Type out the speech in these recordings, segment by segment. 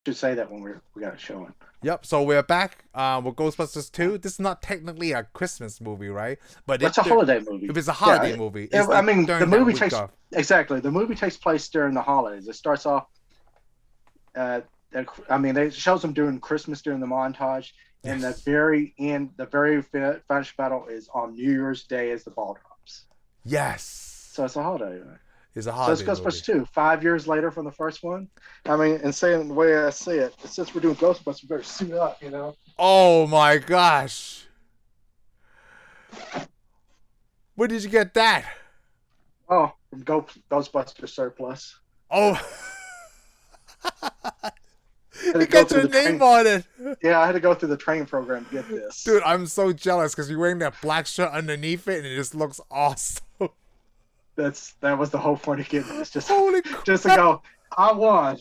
should say that when we got it showing. Yep. So we're back with Ghostbusters 2. This is not technically a Christmas movie, right? But But it's a holiday movie. if it's a Yeah, holiday movie, it's I like mean, the during that movie week takes off. exactly. The movie takes place during the holidays. It starts off. Uh, I mean, it shows them doing Christmas during the montage, and the Yes. very end, the very finish battle is on New Year's Day as the ball drops. Yes. So it's a holiday. It's a So it's holiday movie. Ghostbusters 2, 5 years later from the first one. I mean, and saying the way I say it, since we're doing Ghostbusters, we better suit up, you know? Oh my gosh. Where did you get that? Oh, from Ghostbusters Surplus. Oh, I had to it go got through your the name train. on it. Yeah, I had to go through the training program to get this. Dude, I'm so jealous because you're wearing that black shirt underneath it and it just looks awesome. That was the whole point of getting this, Holy just to crap. go. I won.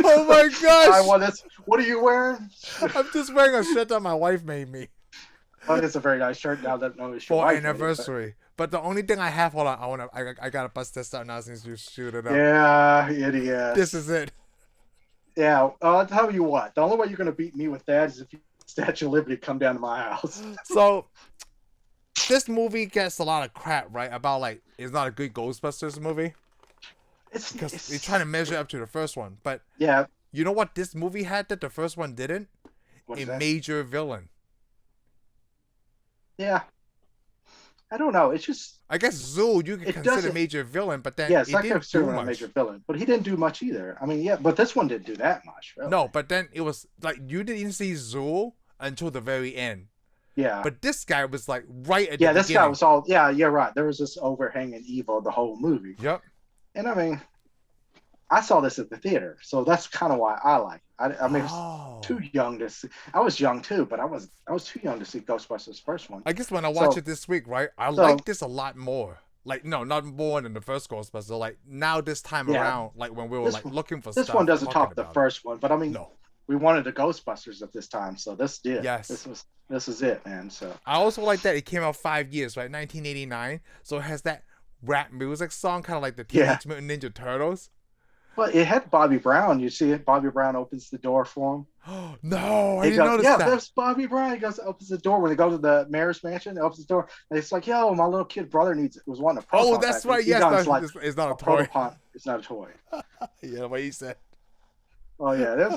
Oh my I gosh. won this. What are you wearing? I'm just wearing a shirt that my wife made me Oh, it's a very nice shirt. Now that no, it's your for wife made it, but anniversary. But the only thing I have, hold on, I gotta bust this out now since you shoot it up. yeah, This idiots. is it. Yeah, I'll tell you what. The only way you're going to beat me with that is if you Statue of Liberty come down to my house. So this movie gets a lot of crap, right? About like it's not a good Ghostbusters movie because they're trying to measure up to the first one. But Yeah. you know what this movie had that the first one didn't? What A is that? major villain. Yeah. I don't know. It's just I guess Zool you could it consider doesn't. major villain, but then Yes, it I didn't do consider him a much. major villain, but he didn't do much either. I mean, yeah, but this one didn't do that much, really. No, but then it was like you didn't see Zool until the very end. Yeah. But this guy was like right at the Yeah, this guy beginning. was all. Yeah, you're right. There was this overhanging evil the whole movie, Yep. and I mean, I saw this at the theater, so that's kind of why I like it. I mean, I was too Oh. young to see. I was young too, but I was too young to see Ghostbusters first one. I guess when I watch So it this week, right, I so like this a lot more. Like, no, not more than the first Ghostbusters. Like now, this time yeah, around, like when we were this like looking for this one stuff, doesn't talking top the about it. first one, but I mean, No. we wanted the Ghostbusters at this time, so this did. Yes. This is it, man. So I also like that it came out 5 years, right? 1989. So it has that rap music song, kind of like the yeah, Teenage Mutant Ninja Turtles. but it had Bobby Brown. You see it. Bobby Brown opens the door for him. No, I He didn't goes, notice yeah, that. there's Bobby Brown. He goes, opens the door when they go to the mayor's mansion. He opens the door, and it's like, yo, my little kid brother was wanting a Oh, proton pack. that's right. He Yes, got that's, like it's not a a toy. proton. It's not a toy. Yeah, what he said. Oh yeah, this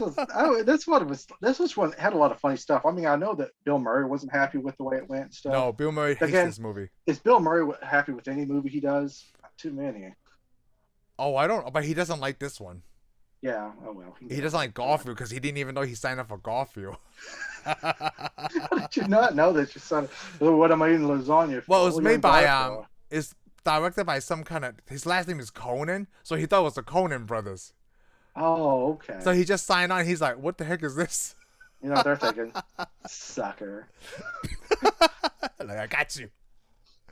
was one had a lot of funny stuff. I mean, I know that Bill Murray wasn't happy with the way it went and stuff. No, Bill Murray hates Again, this movie. is Bill Murray happy with any movie he does? Not too many. Oh, I don't. But he doesn't like this one. Yeah. Oh well. He doesn't like Garfield because he didn't even know he signed up for Garfield. Did you not know that your son? Oh, what am I eating lasagna for? Well, it was What are you made eating by Garfield for? it's directed by some kind of. His last name is Conan, so he thought it was the Conan brothers. Oh, okay. So he just signed on. He's like, "What the heck is this?" You know they're thinking, sucker. Like, I got you.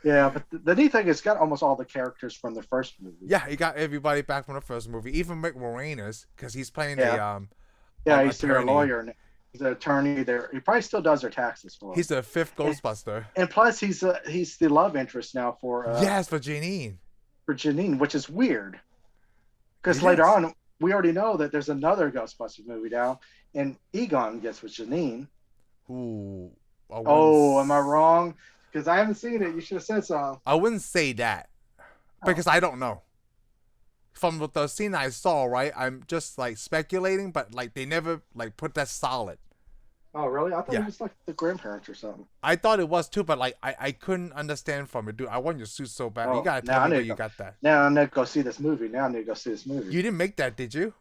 Yeah, but the neat thing is, it's got almost all the characters from the first movie. Yeah, he got everybody back from the first movie, even Mick Moranis, because he's playing Yeah. the Yeah, he's their attorney. lawyer. And he's an attorney there. He probably still does their taxes for them. He's the fifth Ghostbuster. And plus, he's the love interest now Yes, for Janine. for Janine, which is weird because It later is. on we already know that there's another Ghostbusters movie now, and Egon gets with Janine. Ooh. Oh, am I wrong? Because I haven't seen it. You should have said so. I wouldn't say that because I don't know. From the scene I saw, right? I'm just like speculating, but like they never like put that solid. Oh, really? I thought Yeah. it was like the grandparents or something. I thought it was too, but like I couldn't understand from it, dude. I want your suit so bad. You Oh, gotta now tell I me where need to you go. got that. Now I need to go see this movie. Now I need to go see this movie. You didn't make that, did you?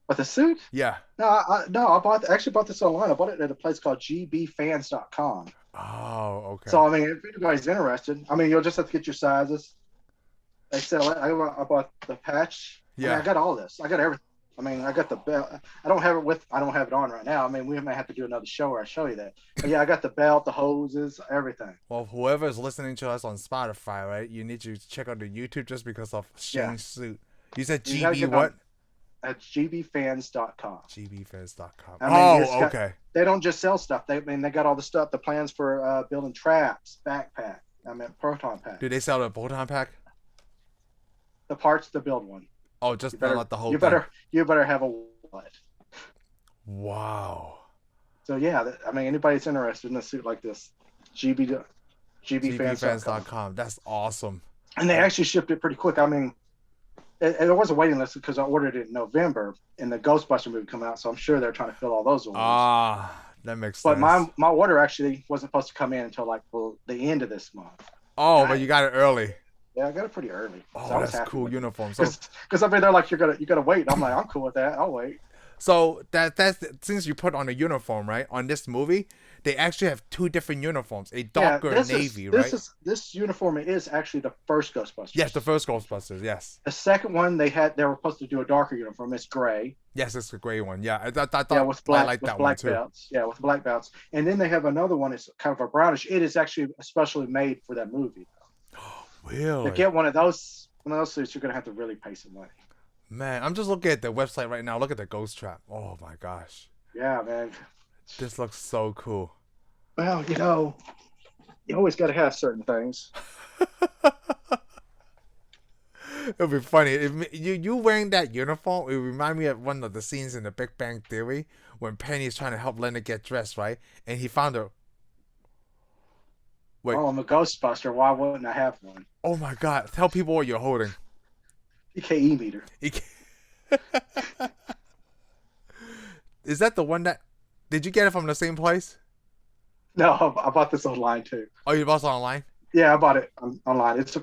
But the suit? Yeah. No, actually bought this online. I bought it at a place called gbfans.com. Oh, okay. So I mean, if anybody's interested, I mean, you'll just have to get your sizes. They sell it. I bought the patch. I mean, Yeah. I got all this. I got everything. I mean, I got the belt. I don't have it on right now. I mean, we may have to do another show where I show you that. But yeah, I got the belt, the hoses, everything. Well, whoever is listening to us on Spotify, right? You need to check out the YouTube just because of Yeah. Shane's suit. You said You gotta GB get what? on at gbfans.com. gbfans.com. I mean, Oh, okay. They don't just sell stuff. They got all the stuff, the plans for building traps, backpack. I mean, proton pack, Do they sell the Proton pack? the parts to build one. Oh, just You better, not the whole you thing. better have a wallet. Wow. So yeah, I mean, anybody that's interested in a suit like this, GB GBfans.com. GBfans.com. That's awesome. And they actually shipped it pretty quick. I mean, there was a waiting list because I ordered it in November, and the Ghostbuster movie coming out, so I'm sure they're trying to fill all those orders. That makes But sense. my order actually wasn't supposed to come in until like the end of this month. Oh, but you got it early. Yeah, I got it pretty early. Oh, so I was that's happy cool uniform. So, because I mean, they're like, you gotta wait. And I'm like, I'm cool with that. I'll wait. so that's since you put on a uniform, right? On this movie, they actually have two different uniforms. A darker navy, right? This uniform is actually the first Ghostbusters. Yes, the first Ghostbusters. Yes. The second one they were supposed to do a darker uniform. It's gray. Yes, it's the gray one. Yeah, I thought with black, I like that black one too. belts. Yeah, with black belts. And then they have another one. It's kind of a brownish. It is actually especially made for that movie. Really? To get one of those suits, you're gonna have to really pay some money. Man, I'm just looking at the website right now. Look at the ghost trap. Oh my gosh. Yeah, man. This looks so cool. Well, you always got to have certain things. It'll be funny if you wearing that uniform. It remind me of one of the scenes in The Big Bang Theory when Penny's trying to help Leonard get dressed, right? And he found her. Wait. Oh, I'm a Ghostbuster. Why wouldn't I have one? Oh my God! Tell people what you're holding. EKE meter. Is that the one that? Did you get it from the same place? No, I bought this online too. Oh, you bought it online? Yeah, I bought it online. It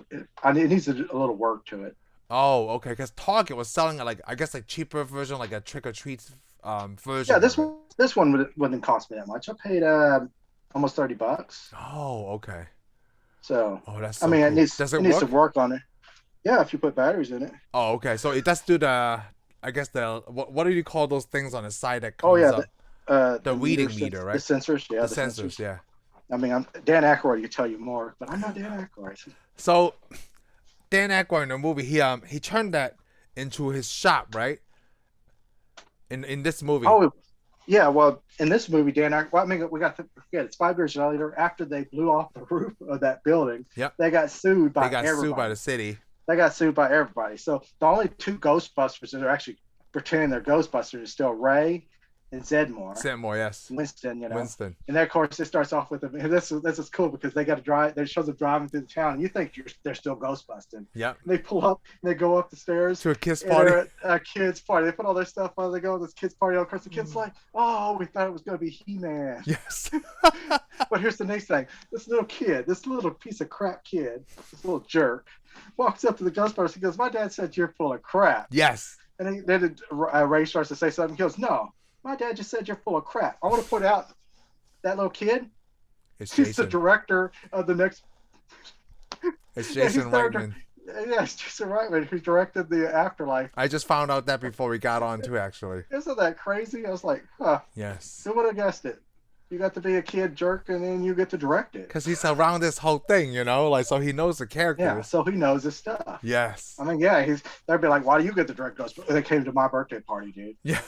needs a little work to it. Oh, okay. Because Target was selling I guess cheaper version, like a trick or treat version. Yeah, this one wouldn't cost me that much. I paid almost $30. Oh, okay. So, that's. So I mean, cool. it needs some work on it. Yeah, if you put batteries in it. Oh, okay. So it does do the. I guess what do you call those things on the side that comes up? The reading meter, right? The sensors, yeah. The sensors, yeah. I mean, Dan Aykroyd could tell you more, but I'm not Dan Aykroyd. So, Dan Aykroyd in the movie, he turned that into his shop, right? In this movie. Oh, yeah. Well, in this movie, Dan Aykroyd. Well, I mean, we got to forget it's 5 years later after they blew off the roof of that building. Yep. They got sued by. They got sued by the city. They got sued by everybody. So the only two Ghostbusters that are actually pretending they're Ghostbusters is still Ray and Zedmore. Zedmore, yes. Winston, Winston. And then, of course, it starts off with them. This is cool because they got to drive. They shows them driving through the town, and you think they're still Ghostbusting. Yeah. They pull up and they go up the stairs to a kids party. At a kids party. They put all their stuff on. They go to this kids party. Of course, the kids like, oh, we thought it was going to be He-Man. Yes. But here's the next thing. This little piece of crap kid, this little jerk, walks up to the Ghostbusters. He goes, "My dad said you're full of crap." Yes. And then Ray starts to say something. He goes, "No. My dad just said you're full of crap." I want to put out that little kid. He's the director of the next. It's Jason Reitman. Yeah, it's Jason Reitman who directed the Afterlife. I just found out that before we got on too, actually. Isn't that crazy? I was like, huh. Yes. Who would have guessed it? You got to be a kid jerk, and then you get to direct it. Because he's around this whole thing, so he knows the characters. Yeah, so he knows his stuff. Yes. I mean, yeah, they'd be like, "Why do you get to direct us?" They came to my birthday party, dude. Yeah.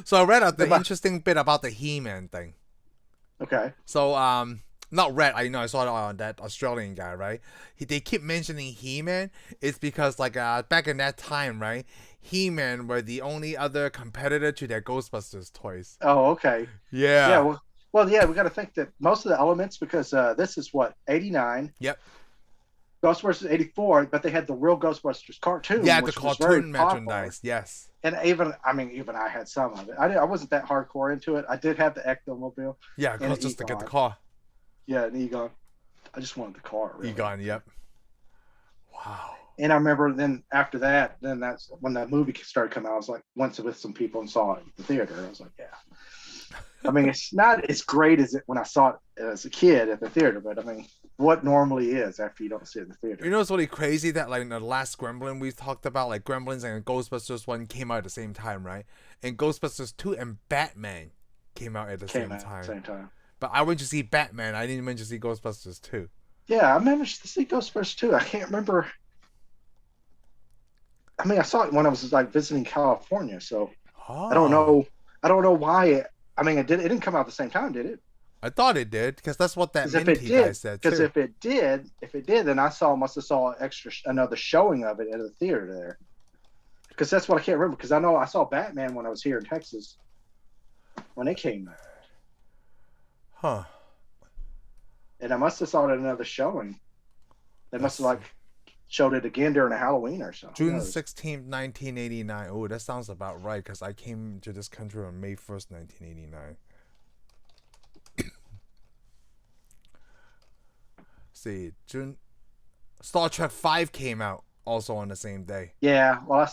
So I read out the interesting bit about the He-Man thing. Okay. So not read. I saw it on that Australian guy, right? They keep mentioning He-Man. It's because back in that time, right? He-Man were the only other competitor to their Ghostbusters toys. Oh, okay. Yeah. Yeah. Well, yeah. We got to think that most of the elements, because this is what 89. Yep. Ghostbusters 84, but they had the real Ghostbusters cartoon. Yeah, the cartoon merchandise. Yes. And even I had some of it. I wasn't that hardcore into it. I did have the Ectomobile. Yeah, just to get the car. Yeah, an Egon. I just wanted the car. Really. Egon, yep. Wow. And I remember then after that, then that's when that movie started coming out. I was like, went with some people and saw it at the theater. I was like, yeah. I mean, it's not as great as it when I saw it as a kid at the theater, but I mean, what normally is after you don't see it in the theater. You know, it's really crazy that in the last Gremlin we talked about, Gremlins and Ghostbusters 1 came out at the same time, right? And Ghostbusters 2 and Batman came out at the same time. But I went to see Batman. I didn't went to see Ghostbusters 2. Yeah, I managed to see Ghostbusters 2. I can't remember. I mean, I saw it when I was visiting California, so I don't know. I don't know why I mean, it didn't come out at the same time, did it? I thought it did, because that's what that Minty guy said too. Because if it did, then I must have saw another showing of it at the theater there. Because that's what I can't remember. Because I know I saw Batman when I was here in Texas. when it came out. Huh. And I must have saw it at another showing. They must have like showed it again during a Halloween or something. June 16th, 1989. Oh, that sounds about right because I came to this country on May 1st, 1989. See, Star Trek V came out also on the same day. Yeah, well,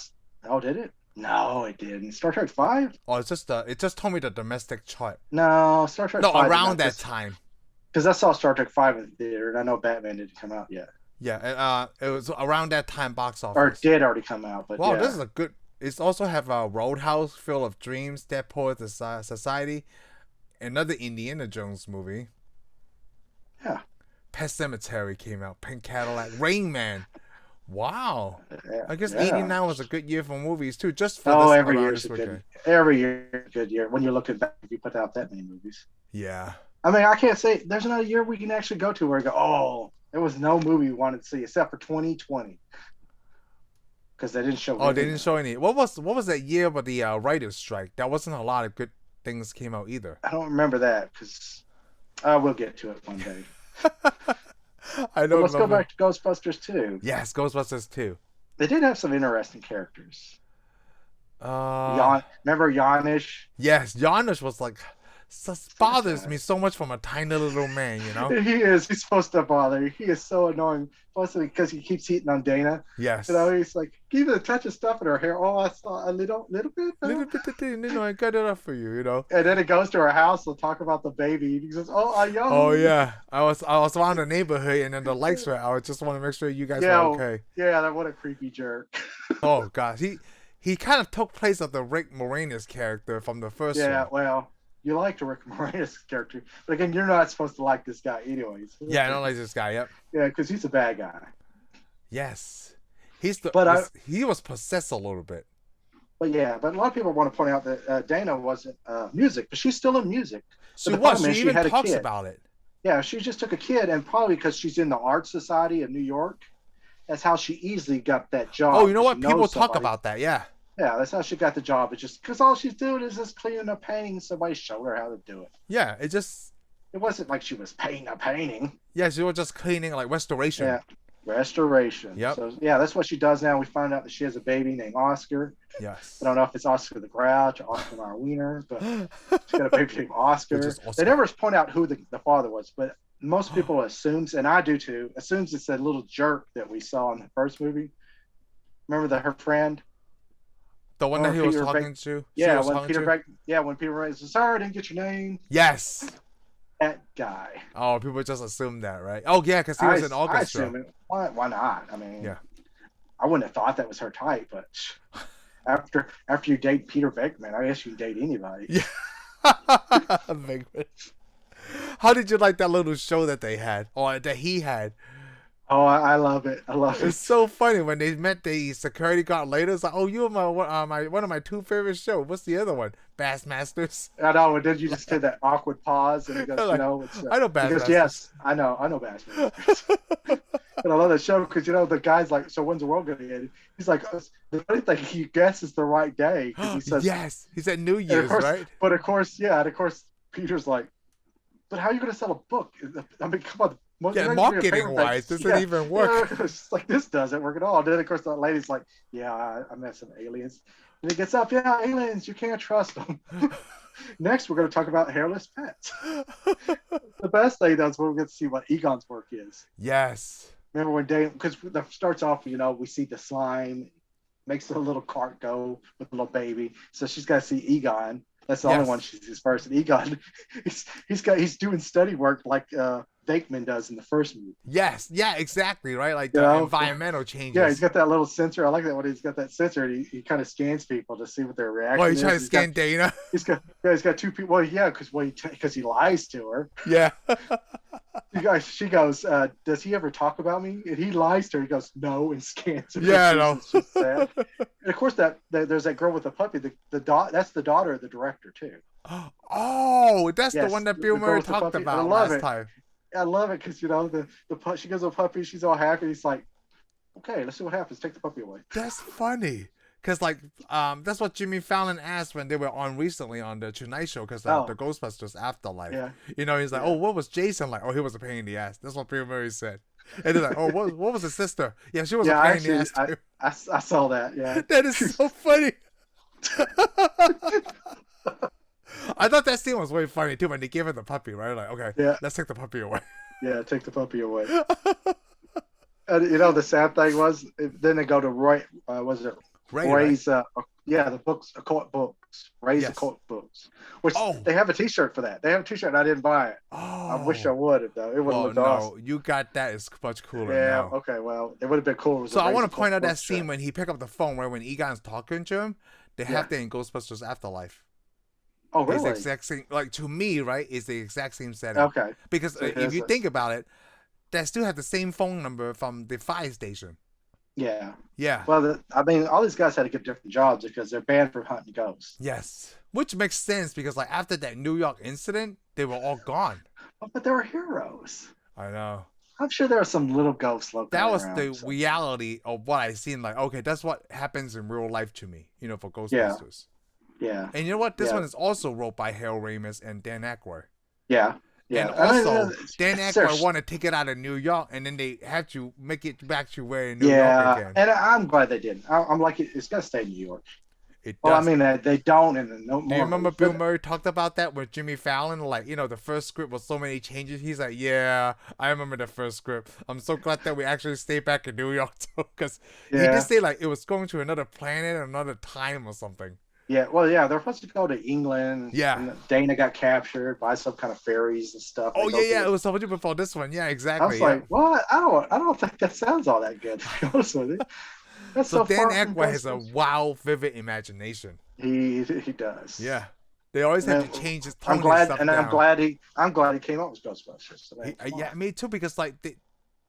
did it? No, it didn't. Star Trek V? Oh, it just told me the domestic chart. No, Star Trek V. No, around that time. Because I saw Star Trek V in the theater, and I know Batman didn't come out yet. Yeah, it was around that time box office. Or it did already come out, but wow, this is a good. It's also have a Roadhouse, Field of Dreams, Dead Poets Society, another Indiana Jones movie. Yeah. Pet Sematary came out. Pink Cadillac, Rain Man. Wow. Yeah, I guess 89 was a good year for movies too. Just for every year is a good. Every year is a good year. When you're looking back, if you put out that many movies. Yeah. I mean, I can't say there's another year we can actually go to where we go, oh, there was no movie we wanted to see except for 2020. Because they didn't show. Oh, they didn't show any. What was that year with the writers' strike? That wasn't a lot of good things came out either. I don't remember that because we'll get to it one day. I don't. Let's go back to Ghostbusters 2. Yes, Ghostbusters 2. They did have some interesting characters. Remember Janish? Yes, Janish was like bothers me so much from a tiny little man, you know. He is. He's supposed to bother you. He is so annoying, mostly because he keeps hitting on Dana. Yes. You know, he's like, give it a touch of stuff in her hair. Oh, I saw a little bit. Little bit of thing, I got it up for you, you know. And then it goes to her house. They'll talk about the baby. He says, "Oh, I young." Oh yeah, I was around the neighborhood, and then the lights were out. I just want to make sure you guys were okay. Yeah, what a creepy jerk. Oh gosh, he kind of took place of the Rick Moranis character from the first one. Yeah, well. You liked Rick Moranis' character, but again, you're not supposed to like this guy anyways. Yeah, I don't like this guy. Yep. Yeah, because he's a bad guy. Yes, he was possessed a little bit. But a lot of people want to point out that Dana wasn't music, but she's still in music. She even talks about it. Yeah, she just took a kid, and probably because she's in the Art Society of New York, that's how she easily got that job. Oh, you know what? People talk about that. Yeah. Yeah, that's how she got the job. It's just because all she's doing is just cleaning up paintings. Somebody showed her how to do it. Yeah, it wasn't like she was painting a painting. Yeah, she was just cleaning, like restoration. Yeah, restoration. Yep. So yeah, that's what she does now. We found out that she has a baby named Oscar. Yes. I don't know if it's Oscar the Grouch or Oscar our Wiener, but she's got a baby named Oscar. They never point out who the father was, but most people assumes, and I do too, assumes it's that little jerk that we saw in the first movie. Remember her friend? The one that he was talking to? Yeah, when Peter Wright says, "Sorry, I didn't get your name." Yes. That guy. Oh, people just assume that, right? Oh, yeah, because he was in orchestra. I assume it. Why not? I mean, yeah. I wouldn't have thought that was her type, but after you date Peter Venkman, I guess you can date anybody. Yeah. Venkman. How did you like that little show that they had, or that he had? Oh, I love it. I love it. It's so funny when they met the security guard later. It's like, oh, you're one of my two favorite shows. What's the other one? Bassmasters. I know. And then you just did that awkward pause, and he goes, like, I know Bassmasters. He goes, yes, I know Bassmasters. And I love that show because the guy's like, so when's the world gonna end? He's like, the funny thing, he guesses the right day because he says yes. He said New Year's, right? But of course, Peter's like, but how are you gonna sell a book? I mean, come on. Yeah, marketing wise, this doesn't even work. Yeah, it's like, this doesn't work at all. And then, of course, the lady's like, yeah, I met some aliens. And he gets up, yeah, aliens, you can't trust them. Next, we're going to talk about hairless pets. The best thing, though, is when we get to see what Egon's work is. Yes. Remember when because that starts off, we see the slime, makes the little cart go with the little baby. So she's got to see Egon. That's the only one she sees first. And Egon, he's doing study work like Venkman does in the first movie. Yes, yeah, exactly, right? Like the environmental changes. Yeah, he's got that little sensor. I like that when he's got that sensor. And he kind of scans people to see what their reaction is. He's trying to scan Dana. He's got two people. Well, yeah, because he lies to her. Yeah. She goes, does he ever talk about me? And he lies to her. He goes, no, and scans her. Yeah, I know. It's just sad. And of course, there's that girl with the puppy. That's the daughter of the director too. Oh, that's the one that Bill Murray talked about last time. I love it because the she goes to a puppy, she's all happy. He's like, okay, let's see what happens. Take the puppy away. That's funny Because like that's what Jimmy Fallon asked when they were on recently on the Tonight Show, because the Ghostbusters Afterlife. Yeah. You know, he's like, oh, what was Jason like? Oh, he was a pain in the ass. That's what Bill Murray said. And they're like, oh, what was his sister? Yeah, she was a pain in the ass too. I saw that. Yeah. That is so funny. I thought that scene was way funny too when they gave her the puppy, right? Like, okay, let's take the puppy away. Yeah, take the puppy away. And you know, the sad thing was, then they go to Roy. Was it Ray's? Right? The books, occult books. Ray's occult books. Which they have a T-shirt for that. They have a T-shirt, and I didn't buy it. Oh, I wish I would have though. It would have looked awesome. You got that. It's much cooler. Yeah. Now. Okay. Well, it would have been cool. So I want to point out that scene when he picked up the phone, right when Egon's talking to him. They have that in Ghostbusters Afterlife. Oh, really? It's the exact same. Like, to me, right, it's the exact same setup. Okay. Because if you think about it, they still have the same phone number from the fire station. Yeah. Yeah. Well, I mean, all these guys had to get different jobs because they're banned from hunting ghosts. Yes. Which makes sense because, like, after that New York incident, they were all gone. But they were heroes. I know. I'm sure there were some little ghosts looking around. That was the reality of what I seen. Like, okay, that's what happens in real life to me, you know, for Ghostbusters. Yeah. And you know what? This one is also wrote by Harold Ramis and Dan Aykroyd. Yeah. Yeah. And also, Dan Aykroyd wanted to take it out of New York, and then they had to make it back to where in New York again. And I'm glad they did. I'm like, it's got to stay in New York. It well, does. I mean, they don't in the no more. Do you remember Bill Murray talked about that with Jimmy Fallon? Like, you know, the first script was so many changes. He's like, yeah, I remember the first script. I'm so glad that we actually stayed back in New York, too, because he did say, like, it was going to another planet, another time or something. Yeah, well, yeah, they're supposed to go to England. Yeah. And Dana got captured by some kind of fairies and stuff. Oh, yeah, it was so much before this one. Yeah, exactly. I was like, what? I don't think that sounds all that good, to be honest with you. That's so Dan Aykroyd has a wild, vivid imagination. He does. Yeah. They always have to change his tone. I'm glad he came up with Ghostbusters. So yeah, me too, because like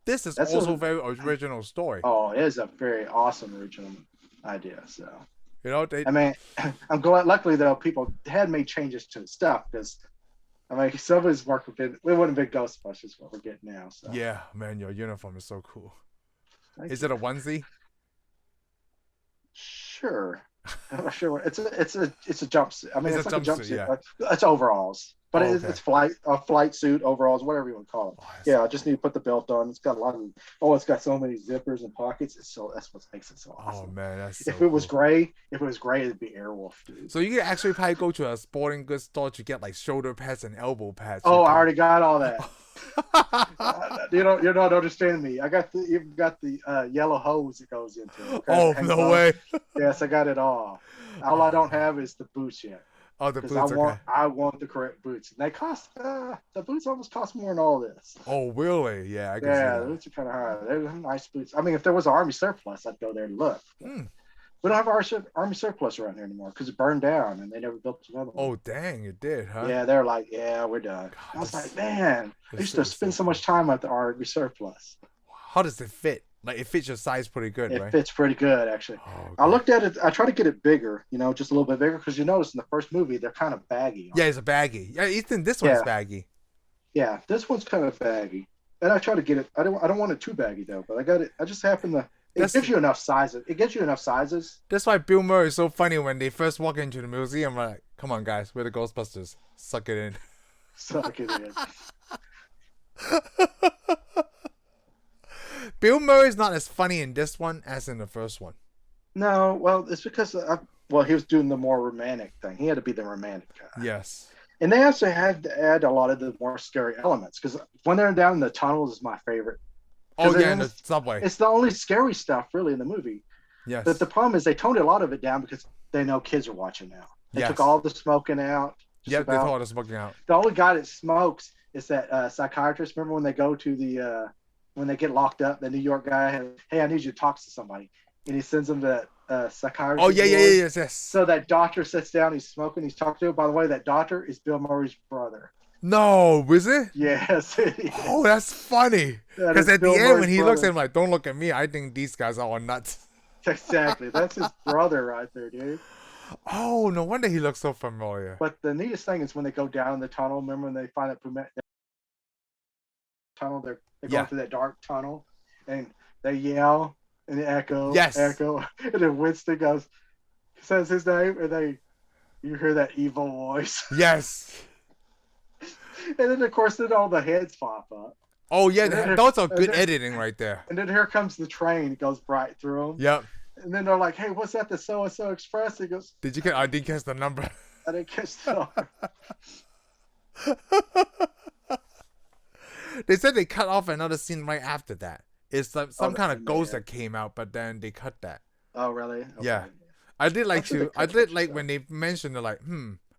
this is also a very original story. Oh, it is a very awesome original idea. So you know, I mean, I'm glad. Luckily, though, people had made changes to the stuff because I mean, some of his work would have been. It wouldn't have been Ghostbusters what we're getting now. So yeah, man, your uniform is so cool. Is it a onesie? Sure. I'm not sure. It's a jumpsuit. I mean, it's like a jumpsuit. Yeah. It's overalls, but it's a flight suit, overalls, whatever you want to call it. Yeah, I just need to put the belt on. It's got a lot of. It's got so many zippers and pockets. That's what makes it so awesome. Oh man, that's so if it was gray, it'd be Airwolf, dude. So you could actually probably go to a sporting goods store to get like shoulder pads and elbow pads. Oh, I already got all that. You're not understanding me. I got the yellow hose it goes into. Okay? Oh, no way. Yes, I got it all. All I don't have is the boots yet. Oh, the boots. I want the correct boots. And they cost the boots almost cost more than all this. Oh, really? Yeah, I guess. Yeah, the boots are kind of high. They're nice boots. I mean, if there was an Army surplus, I'd go there and look. We don't have Army surplus around here anymore because it burned down and they never built another one. Oh, dang, it did, huh? Yeah, they're like, yeah, we're done. God, I was like, man, I used to spend so much time at the Army surplus. How does it fit? Like, it fits your size pretty good, right? It fits pretty good, actually. Oh, okay. I looked at it. I tried to get it bigger, just a little bit bigger, because you notice in the first movie they're kind of baggy. Yeah, it's a baggy. Yeah, Ethan, this one's baggy. Yeah, this one's kind of baggy, and I try to get it. I don't want it too baggy though, but I got it. I just happen to. It gives you enough sizes. It gives you enough sizes. That's why Bill Murray is so funny when they first walk into the museum. Like, come on, guys, we're the Ghostbusters. Suck it in. Suck it in. Bill Murray's not as funny in this one as in the first one. No, well, it's because he was doing the more romantic thing. He had to be the romantic guy. Yes. And they also had to add a lot of the more scary elements because when they're down in the tunnels is my favorite. Oh, yeah, in the subway. It's the only scary stuff, really, in the movie. Yes. But the problem is they toned a lot of it down because they know kids are watching now. They took all the smoking out. Yeah, they took all the smoking out. The only guy that smokes is that psychiatrist. Remember when they go to the, when they get locked up, the New York guy, hey, I need you to talk to somebody. And he sends them to psychiatrist. Oh, yes. So that doctor sits down, he's smoking, he's talking to him. By the way, that doctor is Bill Murray's brother. No, is it? Yes. Oh, that's funny. Because at the end, when he looks at him like, don't look at me, I think these guys are all nuts. Exactly. That's his brother right there, dude. Oh, no wonder he looks so familiar. But the neatest thing is when they go down the tunnel, remember when they find that tunnel, they're going through that dark tunnel, and they yell, and they echo, and then Winston goes, says his name, and you hear that evil voice. Yes. And then, of course, then all the heads pop up. Oh, yeah. That's a good editing right there. And then here comes the train. It goes right through them. Yep. And then they're like, hey, what's that? The so-and-so express? He goes, I didn't catch the number. I didn't catch the number. They said they cut off another scene right after that. It's like some kind of ghost that came out, but then they cut that. Oh, really? Okay. Yeah. I did like when they mentioned it, like,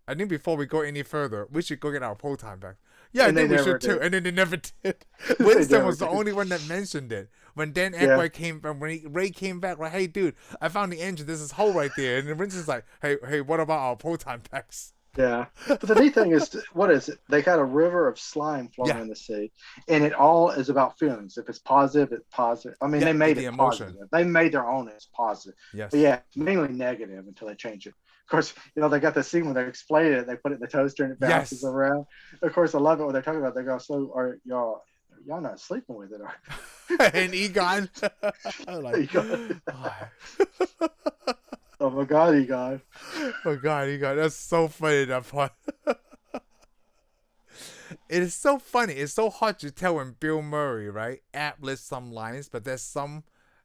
I think before we go any further, we should go get our Proton back. Yeah, and I think we should too. And then they never did. Winston was the only one that mentioned it. When Dan Aykroyd came back, when Ray came back, like, hey, dude, I found the engine. There's this hole right there. And then Winston's like, hey, what about our Proton packs? Yeah. But the neat thing is, what is it? They got a river of slime flowing in the sea. And it all is about feelings. If it's positive, it's positive. I mean, they made it positive. They made their own as positive. Yes. But yeah, mainly negative until they change it. Of course, they got the scene when they explain it. They put it in the toaster and it bounces around. Of course, I love it when they're talking about it. They go, so are y'all not sleeping with it, are you? And Egon. Egon. Oh my God, Egon. Oh God, Egon. That's so funny, that part. It is so funny. It's so hard to tell when Bill Murray, right, ad-lists some lines, but there's some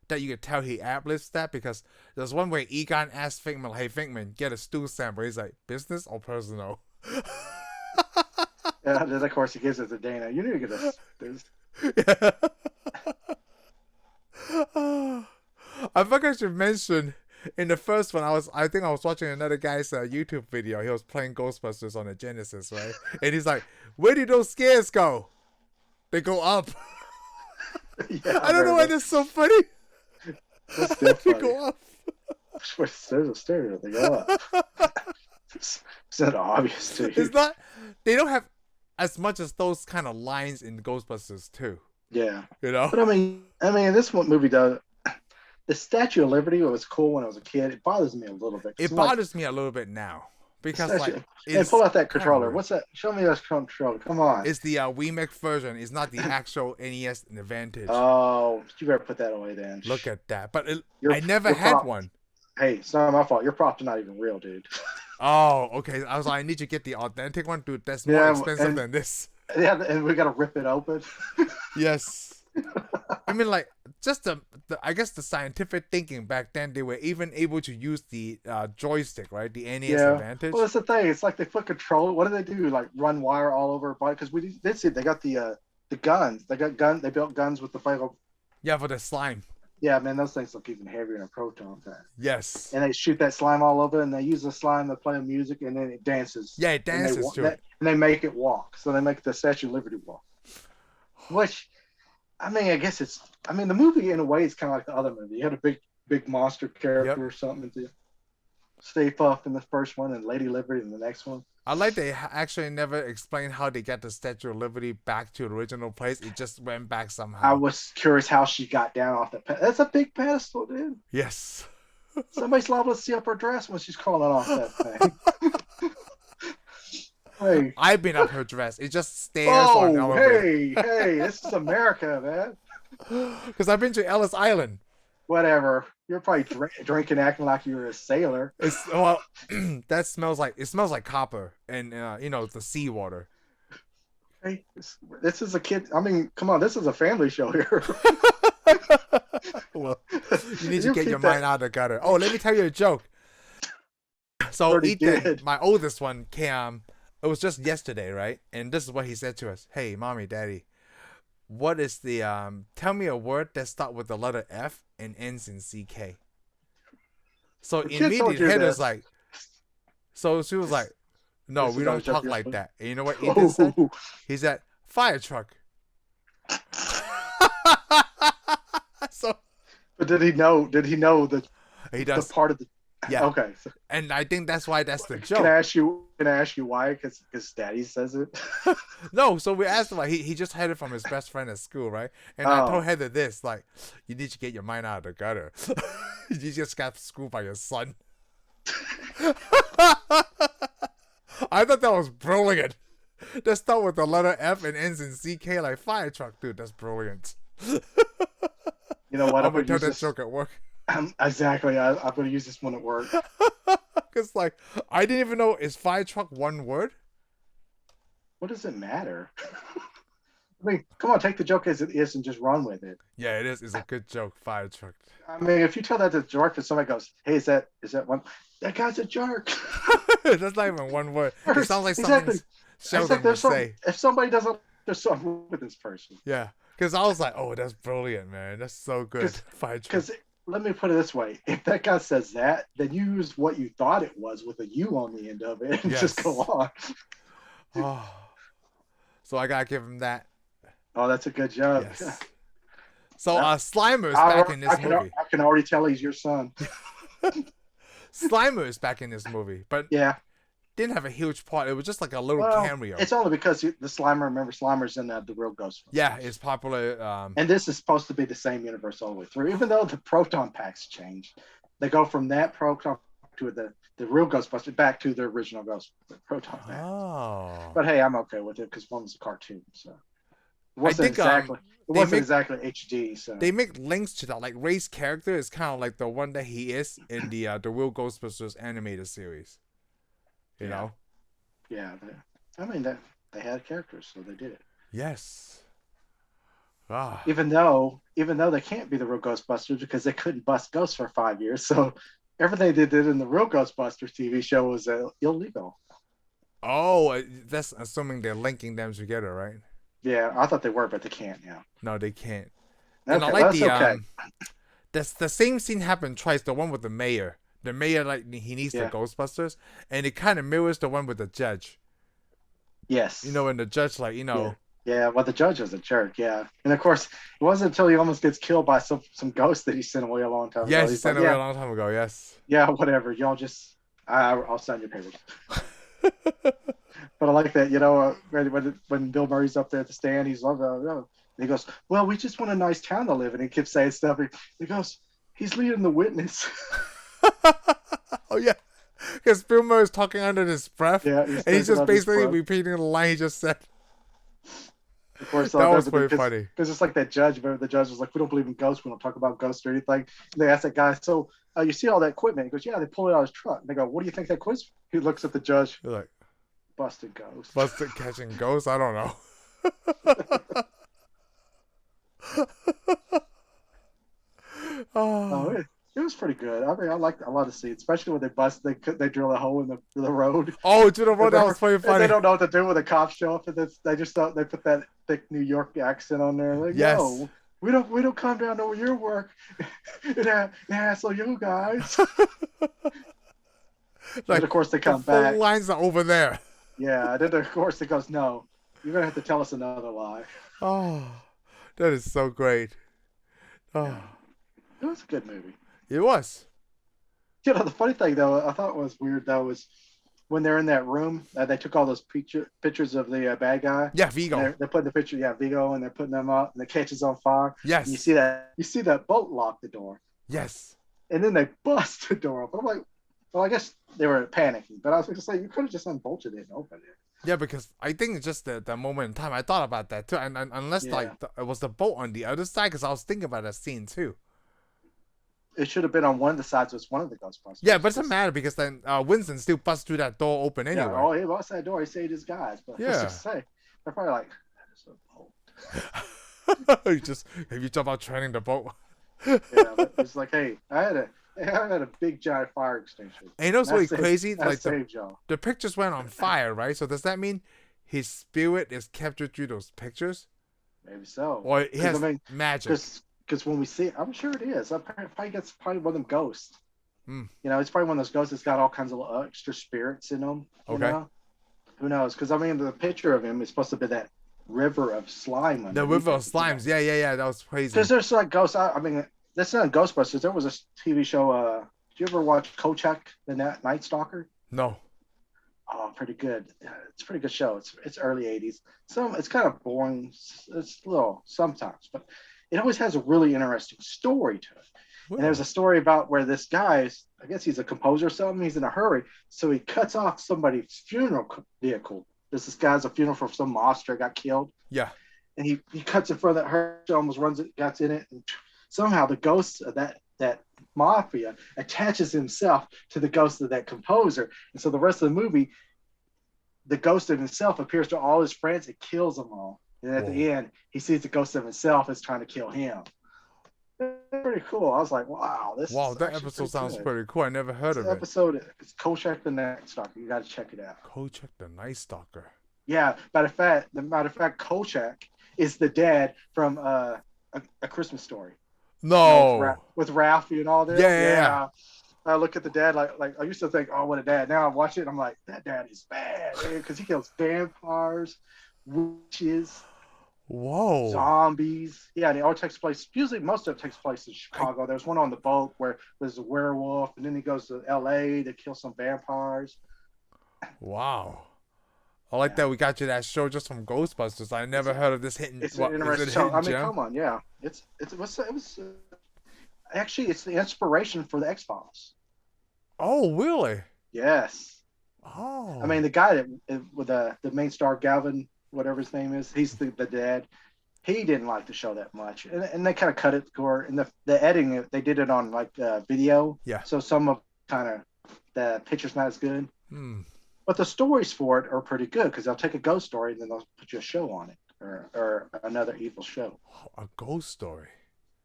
that you can tell he ad-lists that, because there's one where Egon asks Finkman, hey, Finkman, get a stool sample. He's like, business or personal? Yeah, then of course he gives it to Dana. You need to get a business. I think I should mention, in the first one, I think I was watching another guy's YouTube video. He was playing Ghostbusters on the Genesis, right? And he's like, where did those scares go? They go up. Yeah, I don't know why that's so funny. That's still funny. They go up. There's a stereo. They go up. It's not obvious to you. It's not. They don't have as much as those kind of lines in Ghostbusters 2. Yeah. But I mean, this movie does. The Statue of Liberty was cool when I was a kid. It bothers me a little bit. It bothers me a little bit now. Because, and pull out that controller. What's that? Show me that controller. Come on. It's the remake version. It's not the actual NES Advantage. Oh, you better put that away then. Look at that. But I never had one. Hey, it's not my fault. Your props are not even real, dude. Oh, okay. I was like, I need you to get the authentic one, dude. That's more expensive than this. Yeah, and we got to rip it open. Yes. I mean, like, just I guess the scientific thinking back then, they were even able to use the joystick, right? The NES Advantage. Well, that's the thing. It's like they put control. What do they do? Like run wire all over a body? Because we did see they got the guns. They got guns. They built guns with the Lego. Yeah, for the slime. Yeah, man, those things look even heavier than a Proton pack. Yes. And they shoot that slime all over, and they use the slime to play music, and then it dances. Yeah, it dances too. And they make it walk. So they make the Statue of Liberty walk. Which, I mean, I guess the movie in a way is kind of like the other movie. You had a big monster character or something. Stay Puft in the first one, and Lady Liberty in the next one. I like they actually never explained how they got the Statue of Liberty back to the original place. It just went back somehow. I was curious how she got down off that pedestal. That's a big pedestal, dude. Yes. Somebody's liable to see up her dress when she's crawling off that thing. Hey. I've been up her dress. It just stares on elevator. Hey, this is America, man. Because I've been to Ellis Island. Whatever. You're probably drinking, acting like you're a sailor. That smells like copper and the seawater. Hey, this is a kid. I mean, come on, this is a family show here. Well, you need to get your mind out of the gutter. Oh, let me tell you a joke. So Ethan, my oldest one, Cam, it was just yesterday, right? And this is what he said to us: "Hey, mommy, daddy, what is the tell me a word that starts with the letter F and ends in CK." So immediately Heather's was like, so she was like, "No, we don't talk like that." And you know what Ethan said? He said, "Fire truck." So, but did he know that he does the part of the? Yeah. Okay. So, and I think that's why that's the joke. Can I ask you why? Because Daddy says it. No. So we asked him, like, he just had it from his best friend at school, right? And I told Heather this, like, you need to get your mind out of the gutter. You just got schooled by your son. I thought that was brilliant. That start with the letter F and ends in CK, like fire truck, dude. That's brilliant. You know what? I'm gonna tell that joke at work. Exactly. I'm going to use this one at work. Because, like, I didn't even know, is fire truck one word? What does it matter? I mean, come on, take the joke as it is and just run with it. Yeah, it is. It's a good joke, fire truck. I mean, if you tell that to a jerk and somebody goes, "Hey, is that one?" That guy's a jerk. That's not even one word. It sounds like exactly. something Sheldon would say. If somebody doesn't, there's something wrong with this person. Yeah, because I was like, oh, that's brilliant, man. That's so good. Fire truck. Because let me put it this way: if that guy says that, then you use what you thought it was with a U on the end of it, and just go on. Oh, so I gotta give him that. Oh, that's a good job. Yes. So Slimer's back in this movie. I can already tell he's your son. Slimer is back in this movie, but didn't have a huge part. It was just like a little cameo. It's only because the Slimer. Remember, Slimer's in the real Ghostbusters. Yeah, it's popular. And this is supposed to be the same universe all the way through, even though the proton packs changed. They go from that proton to the real Ghostbusters back to the original proton packs. Oh. But hey, I'm okay with it because one was a cartoon, so. It wasn't exactly HD, so they make links to that. Like Ray's character is kind of like the one that he is in the real Ghostbusters animated series. You know? Yeah, I mean they had characters, so they did it. Yes. Ah. Even though they can't be the real Ghostbusters because they couldn't bust ghosts for 5 years, so everything they did in the real Ghostbusters TV show was illegal. Oh, that's assuming they're linking them together, right? Yeah, I thought they were, but they can't now. No, they can't. Okay, and I like okay. The same scene happened twice. The one with the mayor. The mayor, like, he needs the Ghostbusters, and it kind of mirrors the one with the judge. Yes. You know, and the judge, like, you know. Yeah, well, the judge was a jerk, and of course, it wasn't until he almost gets killed by some ghost that he sent away a long time ago. Yes, he sent away a long time ago, yes. Yeah, whatever. Y'all just, I'll sign your papers. But I like that, when Bill Murray's up there at the stand, he's like, and he goes, well, we just want a nice town to live in. He keeps saying stuff. He goes, he's leading the witness. Oh, yeah. Because Bill Murray's talking under his breath. Yeah, and he's just basically repeating the line he just said. Of course, that was pretty funny. Because it's like that judge. Remember, the judge was like, we don't believe in ghosts. We don't talk about ghosts or anything. And they asked that guy, so you see all that equipment? He goes, yeah, they pull it out of his truck. And they go, what do you think that quiz? He looks at the judge. You're like, busted ghosts. Busted catching ghosts? I don't know. It was pretty good. I mean, I liked a lot of scenes, especially when they drill a hole in the road. Oh, to the road, that was pretty funny. They don't know what to do when the cops show up, and they just thought they put that thick New York accent on there. Like, yes. No, we don't come down to your work and hassle you guys. Like, of course, they come back. The lines are over there. Yeah, then of course it goes, no, you're gonna have to tell us another lie. Oh, that is so great. Oh, yeah. It was a good movie. It was. The funny thing though, I thought was weird though, was when they're in that room, they took all those pictures of the bad guy. Yeah, Vigo. They're putting the picture, Vigo, and they're putting them up, and the catches on fire. Yes. And you see that boat lock the door. Yes. And then they bust the door open. I'm like, well, I guess they were panicking, but I was just like, you could have just unbolted it and opened it. Yeah, because I think it's just the moment in time. I thought about that too, and unless it was the boat on the other side, because I was thinking about that scene too. It should have been on one of the sides. It's one of the Ghostbusters. Yeah, but it doesn't matter because then Winston still busts through that door open anyway. Yeah, he busts that door. He saved his guys. But let's just say, they're probably like, that is a boat. Have you talked about training the boat? Yeah, but it's like, hey, I had a big giant fire extinguisher. And you know what's really crazy? Like the pictures went on fire, right? So does that mean his spirit is captured through those pictures? Maybe so. Or he has magic. Because when we see it, I'm sure it is. It's probably one of them ghosts. Mm. It's probably one of those ghosts that's got all kinds of extra spirits in them. Okay. Who knows? Because, the picture of him is supposed to be that river of slime. The river of slimes. Yeah. That was crazy. Because there's like ghosts. That's not Ghostbusters. There was a TV show. Did you ever watch Kochak, the Night Stalker? No. Oh, pretty good. It's a pretty good show. It's early 80s. It's kind of boring. It's a little sometimes, but it always has a really interesting story to it. Ooh. And there's a story about where this guy, I guess he's a composer or something, he's in a hurry, so he cuts off somebody's funeral vehicle. This guy's a funeral for some monster got killed. Yeah. And he cuts in front of that hearse, almost gets in it, and somehow the ghost of that that mafia attaches himself to the ghost of that composer. And so the rest of the movie, the ghost of himself appears to all his friends and kills them all. And at the end, he sees the ghost of himself is trying to kill him. Pretty cool. I was like, wow, that episode sounds pretty cool. I never heard of it. Episode, it's Kolchak the Night Stalker. You got to check it out. Kolchak the Night Stalker. Yeah, matter of fact, Kolchak is the dad from A Christmas Story. No, with Ralphie and all this. Yeah. I look at the dad like I used to think, oh, what a dad. Now I watch it, and I'm like, that dad is bad, because he kills vampires, witches. Whoa. Zombies. Yeah, and it all takes place. Usually, most of it takes place in Chicago. There's one on the boat where there's a werewolf, and then he goes to L.A. to kill some vampires. Wow. I like that we got you that show just from Ghostbusters. I never heard of this hidden. It's an interesting show. I mean, come on, yeah. It was actually it's the inspiration for the X-Files. Oh, really? Yes. Oh. I mean, the guy with the main star, Galvin, whatever his name is, he's the dad. He didn't like the show that much, and they kind of cut it. Or in the editing, they did it on like video. Yeah. So some of the picture's not as good. But the stories for it are pretty good, because they'll take a ghost story and then they'll put you a show on it, or another evil show. A ghost story.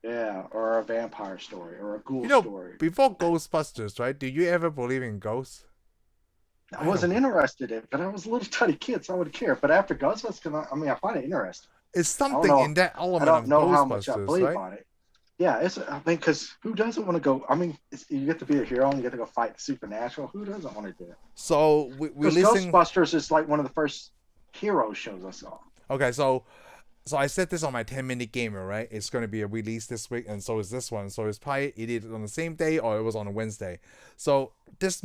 Yeah, or a vampire story, or a ghoul story. Before Ghostbusters, right? Did you ever believe in ghosts? I wasn't interested in it, but I was a little tiny kid, so I wouldn't care. But after Ghostbusters, I find it interesting. It's something in that element of Ghostbusters, right? I don't know how much I believe on it. Yeah, because who doesn't want to go? I mean, you get to be a hero and you get to go fight the supernatural. Who doesn't want to do it? So we listen. Ghostbusters is like one of the first hero shows I saw. Okay, so I said this on my 10-minute gamer, right? It's going to be a release this week, and so is this one. So it's probably either on the same day or it was on a Wednesday. So this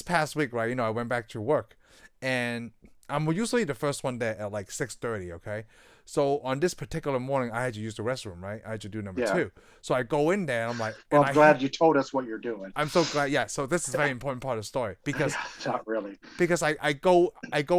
past week, right? I went back to work, and I'm usually the first one there at like 6:30. Okay. So on this particular morning, I had to use the restroom, right? I had to do number 2. So I go in there, and I'm like... Well, I'm glad you told us what you're doing. I'm so glad, yeah. So this is a very important part of the story. Because not really. Because I go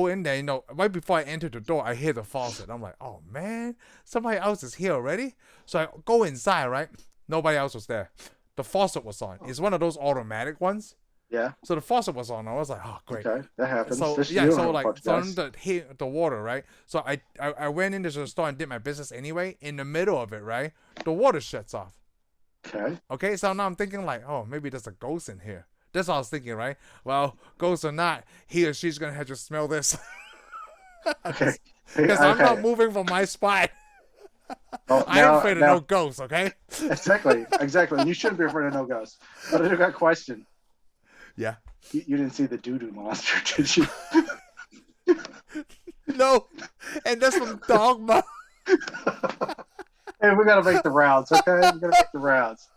in there, right before I enter the door, I hear the faucet. I'm like, oh, man, somebody else is here already? So I go inside, right? Nobody else was there. The faucet was on. It's one of those automatic ones. Yeah. So the faucet was on. I was like, oh, great. Okay, that happens. So the water, right? So I went into the store and did my business anyway. In the middle of it, right? The water shuts off. Okay, so now I'm thinking like, oh, maybe there's a ghost in here. That's what I was thinking, right? Well, ghost or not, he or she's going to have to smell this. Okay. Because I'm not moving from my spot. I am afraid of no ghosts, okay? Exactly. And you shouldn't be afraid of no ghosts. But I got a question. Yeah. You didn't see the doo-doo monster, did you? No. And that's from Dogma. Hey, we gotta make the rounds, okay? We gotta make the rounds.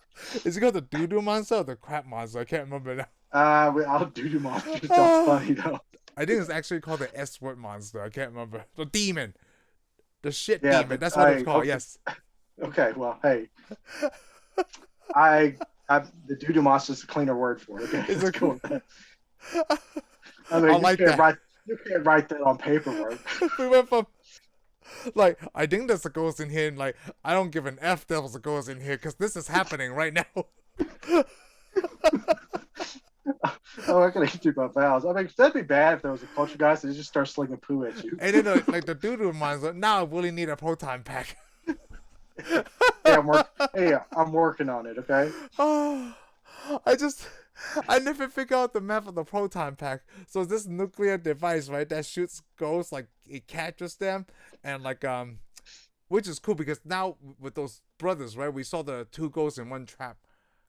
Is it called the doo-doo monster or the crap monster? I can't remember now. I'll doo-doo monster. That's funny though. I think it's actually called the S-word monster. I can't remember. The demon. The shit demon. That's what it's called. Okay. Yes. Okay. Well, hey. The doo-doo monster is a cleaner word for it. Okay? Is it cool? I mean, you can't write that on paperwork. We went from like, I think there's a ghost in here, and like, I don't give an F there was a ghost in here because this is happening right now. Oh, I gotta do my vows. I mean, that'd be bad if there was a culture guy that just starts slinging poo at you. And then like the doo-doo monster. Now I really need a proton pack. I'm working on it, okay? Oh, I never figure out the map of the proton pack. So it's this nuclear device, right, that shoots ghosts, like it captures them, and like which is cool because now with those brothers, right, we saw the 2 ghosts in one trap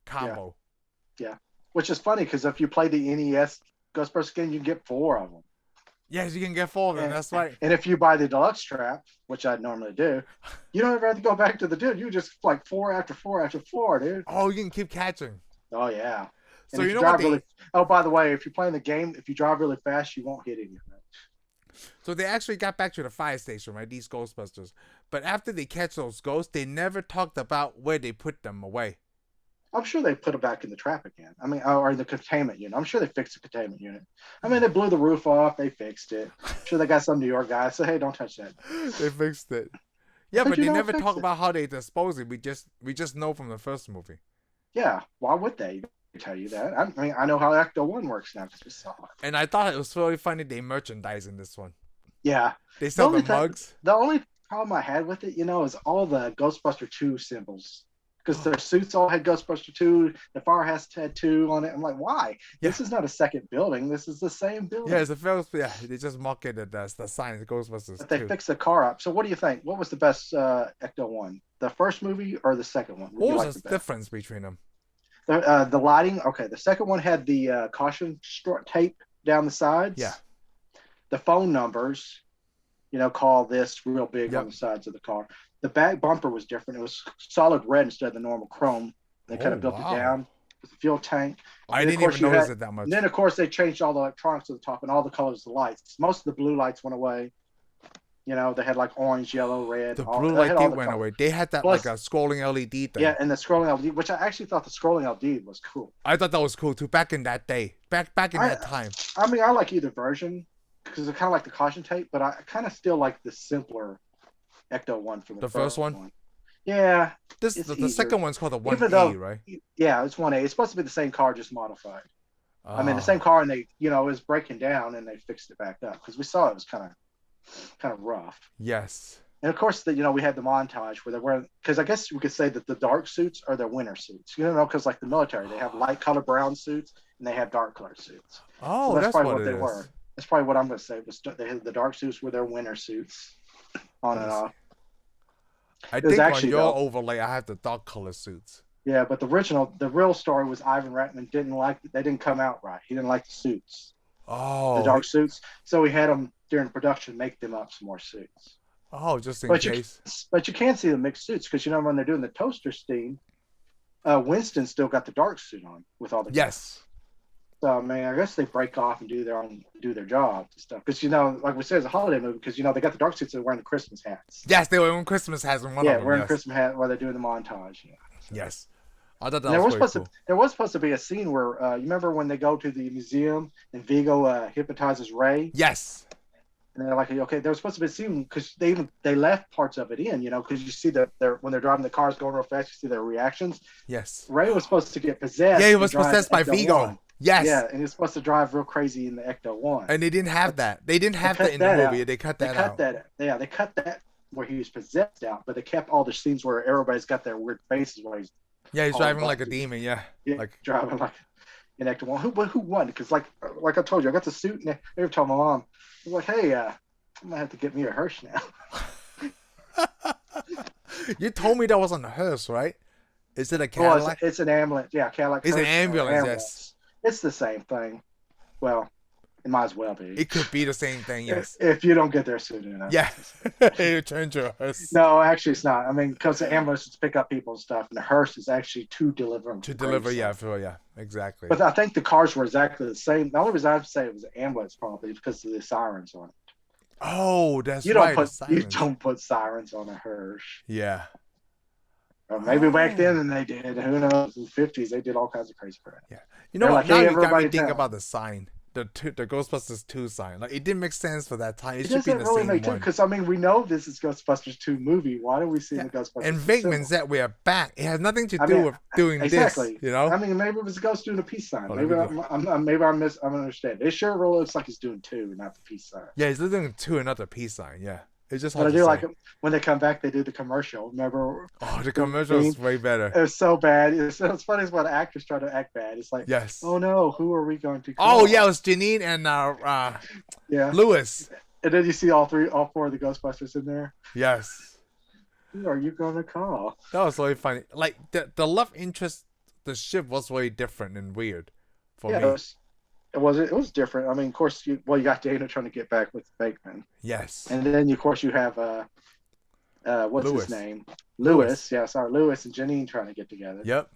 combo. Yeah. Which is funny because if you play the NES Ghostbusters game, you get 4 of them. Yes, you can get 4 of them. That's right. And if you buy the deluxe trap, which I normally do, you don't ever have to go back to the dude. You just like 4 after 4 after 4, dude. Oh, you can keep catching. Oh yeah. So you know what? Oh, by the way, if you're playing the game, if you drive really fast, you won't hit anything. So they actually got back to the fire station, right? These Ghostbusters. But after they catch those ghosts, they never talked about where they put them away. I'm sure they put them back in the trap again. I mean, or in the containment unit. I'm sure they fixed the containment unit. I mean, they blew the roof off. They fixed it. I'm sure they got some New York guys. So, hey, don't touch that. They fixed it. Yeah, but they never talk about how they dispose it. We just know from the first movie. Yeah, why would they tell you that? I mean, I know how Ecto 1 works now because we saw it. And I thought it was really funny they merchandise in this one. Yeah. They sell the mugs. The only problem I had with it, is all the Ghostbuster 2 symbols. Because their suits all had Ghostbuster 2. The firehouse had 2 on it. I'm like, why? Yeah. This is not a second building. This is the same building. Yeah, it's a film. Yeah, they just marketed the sign of Ghostbusters. But they fixed the car up. So what do you think? What was the best Ecto 1? The first movie or the second one? What was the difference between them? The lighting. Okay, the second one had the caution tape down the sides. Yeah. The phone numbers, call this real big on the sides of the car. The back bumper was different. It was solid red instead of the normal chrome. They kind of built it down with the fuel tank. I didn't even notice it that much. And then, of course, they changed all the electronics to the top and all the colors of the lights. Most of the blue lights went away. They had like orange, yellow, red. The blue light went away. They had that like a scrolling LED thing. Yeah, and the scrolling LED, which I actually thought the scrolling LED was cool. I thought that was cool too. Back in that day, back in that time. I mean, I like either version because it's kind of like the caution tape, but I kind of still like the simpler Ecto 1 from the first one. Yeah, the second one's called the 1A, right? Yeah, it's 1A. It's supposed to be the same car, just modified. I mean, the same car, and they, it was breaking down, and they fixed it back up because we saw it was kind of rough. Yes. And of course, we had the montage where they're wearing, because I guess we could say that the dark suits are their winter suits. Because like the military, they have light color brown suits and they have dark color suits. Oh, so that's probably what they is. were. That's probably what I'm going to say. The dark suits were their winter suits, on and off. I think on your overlay, I have the dark color suits. Yeah, but the real story was Ivan Reitman they didn't come out right. He didn't like the suits. Oh. The dark suits. So we had them during production make them up some more suits. Oh, just in case. But you can see the mixed suits because when they're doing the toaster steam, Winston still got the dark suit on with all the yes. So I mean, I guess they break off and do their jobs and stuff because like we said, it's a holiday movie because they got the dark suits and they're wearing the Christmas hats. Yes, they were wearing Christmas hats in one of them. Yeah, wearing Christmas hat while they're doing the montage. Yeah. So. Yes. I thought that was cool. There was supposed to be a scene where you remember when they go to the museum and Vigo hypnotizes Ray. Yes. And they're like, okay, there was supposed to be a scene because they left parts of it in, because you see that when they're driving the cars going real fast, you see their reactions. Yes. Ray was supposed to get possessed. Yeah, he was possessed by Vigo. 1. Yes. Yeah, and he was supposed to drive real crazy in the Ecto 1. And they didn't have that. They didn't have that in the movie. They cut that out. They cut that where he was possessed out, but they kept all the scenes where everybody's got their weird faces where he's driving like a demon. Yeah, like driving like an Ecto 1. Who won? Because like I told you, I got the suit, and every time my mom was like, "Hey, I'm gonna have to get me a hearse now." You told me that was on the hearse, right? Is it a Cadillac? It's an ambulance. Yeah, Cadillac. It's an ambulance. Yes. It's the same thing. Well, it might as well be. It could be the same thing. Yes. If you don't get there soon enough. Yeah. You turn to a hearse. No, actually, it's not. I mean, because the ambulances pick up people and stuff, and the hearse is actually to deliver them. Yeah, exactly. But I think the cars were exactly the same. The only reason I'd say it was an ambulance probably is because of the sirens on it. Oh, that's right. You don't put sirens on a hearse. Yeah. Or maybe back then and they did. Who knows? In the 50s, they did all kinds of crazy crap. Yeah. Now you got me think about the sign. The Ghostbusters 2 sign. Like, it didn't make sense for that time. It should be in the same one. Because, I mean, we know this is Ghostbusters 2 movie. Why do we see the Ghostbusters? And Venkman said we are back. It has nothing to do with doing this. I mean, maybe it was a ghost doing a peace sign. Maybe I'm understanding. It sure really looks like he's doing 2, not the peace sign. Yeah, he's doing 2 and not the peace sign. Yeah. It's just but I do like it when they come back. They do the commercial. Remember? Oh, the commercial is way better. It was so bad. It's funny as when actors try to act bad. It's like, yes. Oh no, who are we going to call? Oh yeah, it was Janine and Lewis. And then you see all 4 of the Ghostbusters in there. Yes. Who are you going to call? That was really funny. Like the love interest, the ship was really different and weird for me. It was different. I mean, of course, you got Dana trying to get back with Bateman. Yes. And then, of course, you have what's his name? Lewis. Yeah, sorry, Lewis and Janine trying to get together. Yep.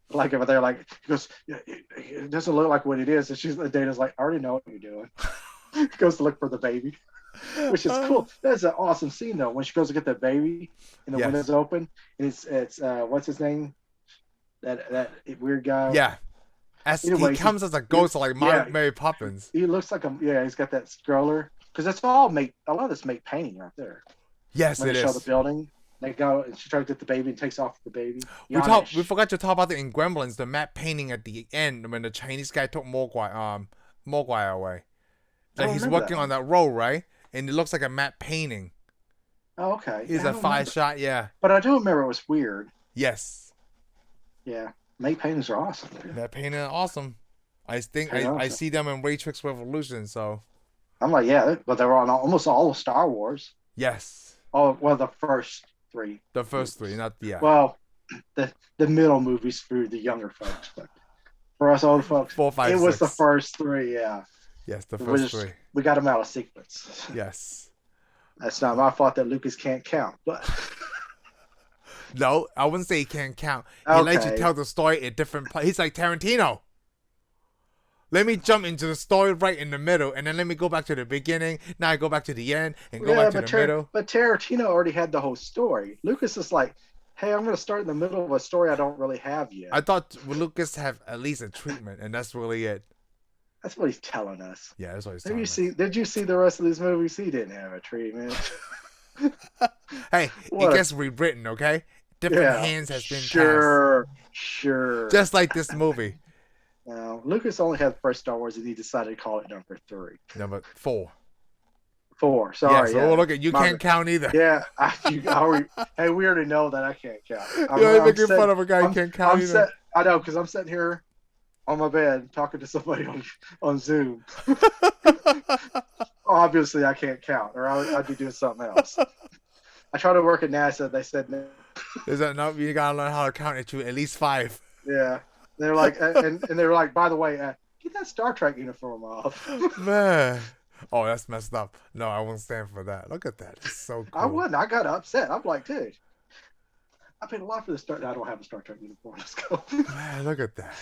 Like if they're like, he goes, it doesn't look like what it is. And Dana's like, I already know what you're doing. He goes to look for the baby, which is cool. That's an awesome scene though. When she goes to get the baby and the window's open, and it's what's his name? That weird guy. Yeah. He comes as a ghost like Mary Poppins. He looks like he's got that stroller. Because that's all a lot of this make painting right there. Yes, when it they is. show the building. They go and she tries to get the baby and takes off the baby. We forgot to talk about it in Gremlins, the matte painting at the end when the Chinese guy took Mogwai away. Like he's working on that role, right? And it looks like a matte painting. Oh, okay. It's a 5-shot, yeah. But I do remember it was weird. Yes. Yeah. Matte paintings are awesome. Dude. Matte paintings are awesome. I think I see them in Matrix Revolution, so. I'm like, yeah, but they were on almost all of Star Wars. Yes. Oh, well, the first 3. The first 3, not yeah. Well, the middle movies for the younger folks, but for us older folks, 4, 5, it was 6. the first 3. Yeah. Yes, the first 3. We got them out of sequence. Yes. That's not my fault that Lucas can't count, but. No, I wouldn't say he can't count. He lets you tell the story at different places. He's like Tarantino. Let me jump into the story right in the middle, and then let me go back to the beginning. Now I go back to the end and go back to the middle. But Tarantino already had the whole story. Lucas is like, hey, I'm going to start in the middle of a story I don't really have yet. I thought Lucas have at least a treatment, and that's really it. That's what he's telling us. Yeah, that's what he's telling us. Did you see the rest of these movies? He didn't have a treatment. Hey, it gets rewritten, okay? Different hands has been passed. Sure. Just like this movie. Now, Lucas only had the first Star Wars, and he decided to call it number 3. Number 4. 4. Sorry. Yeah, so look at you can't count either. Yeah. Hey, we already know that I can't count. You're making fun of a guy who can't count either. I know, because I'm sitting here on my bed talking to somebody on Zoom. Obviously, I can't count, or I'd be doing something else. I tried to work at NASA. They said no. Is that no? You gotta learn how to count at least 5. Yeah. They're like, and they were like, by the way, get that Star Trek uniform off. Man. Oh, that's messed up. No, I won't stand for that. Look at that. It's so cool. I wouldn't. I got upset. I'm like, dude, I paid a lot for the Star. I don't have a Star Trek uniform. Let's go. Man, look at that.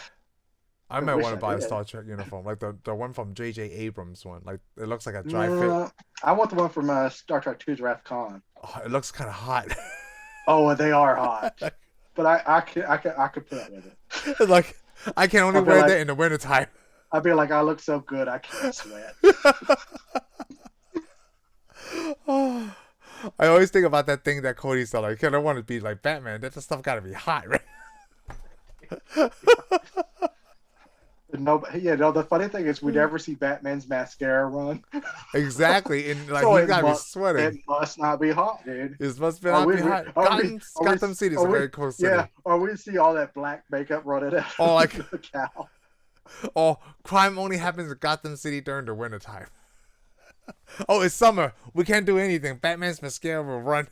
I might want to buy a Star Trek uniform, like the one from J.J. Abrams one. Like it looks like a dry fit. I want the one from Star Trek II's Wrath of Khan. Oh, it looks kind of hot. Oh, they are hot. But I could put up with it. Like I can only wear that in the wintertime. I'd be like, I look so good, I can't sweat. I always think about that thing that Cody said. Like, I don't want to be like Batman. That stuff got to be hot, right? The funny thing is we never see Batman's mascara run. Exactly, and like so he's gotta be sweating. It must not be hot, dude. It must be not be hot. Gotham City is a very cool city. Yeah, or we see all that black makeup running out. Oh, like the cow. Oh, crime only happens in Gotham City during the wintertime. Oh, it's summer. We can't do anything. Batman's mascara will run.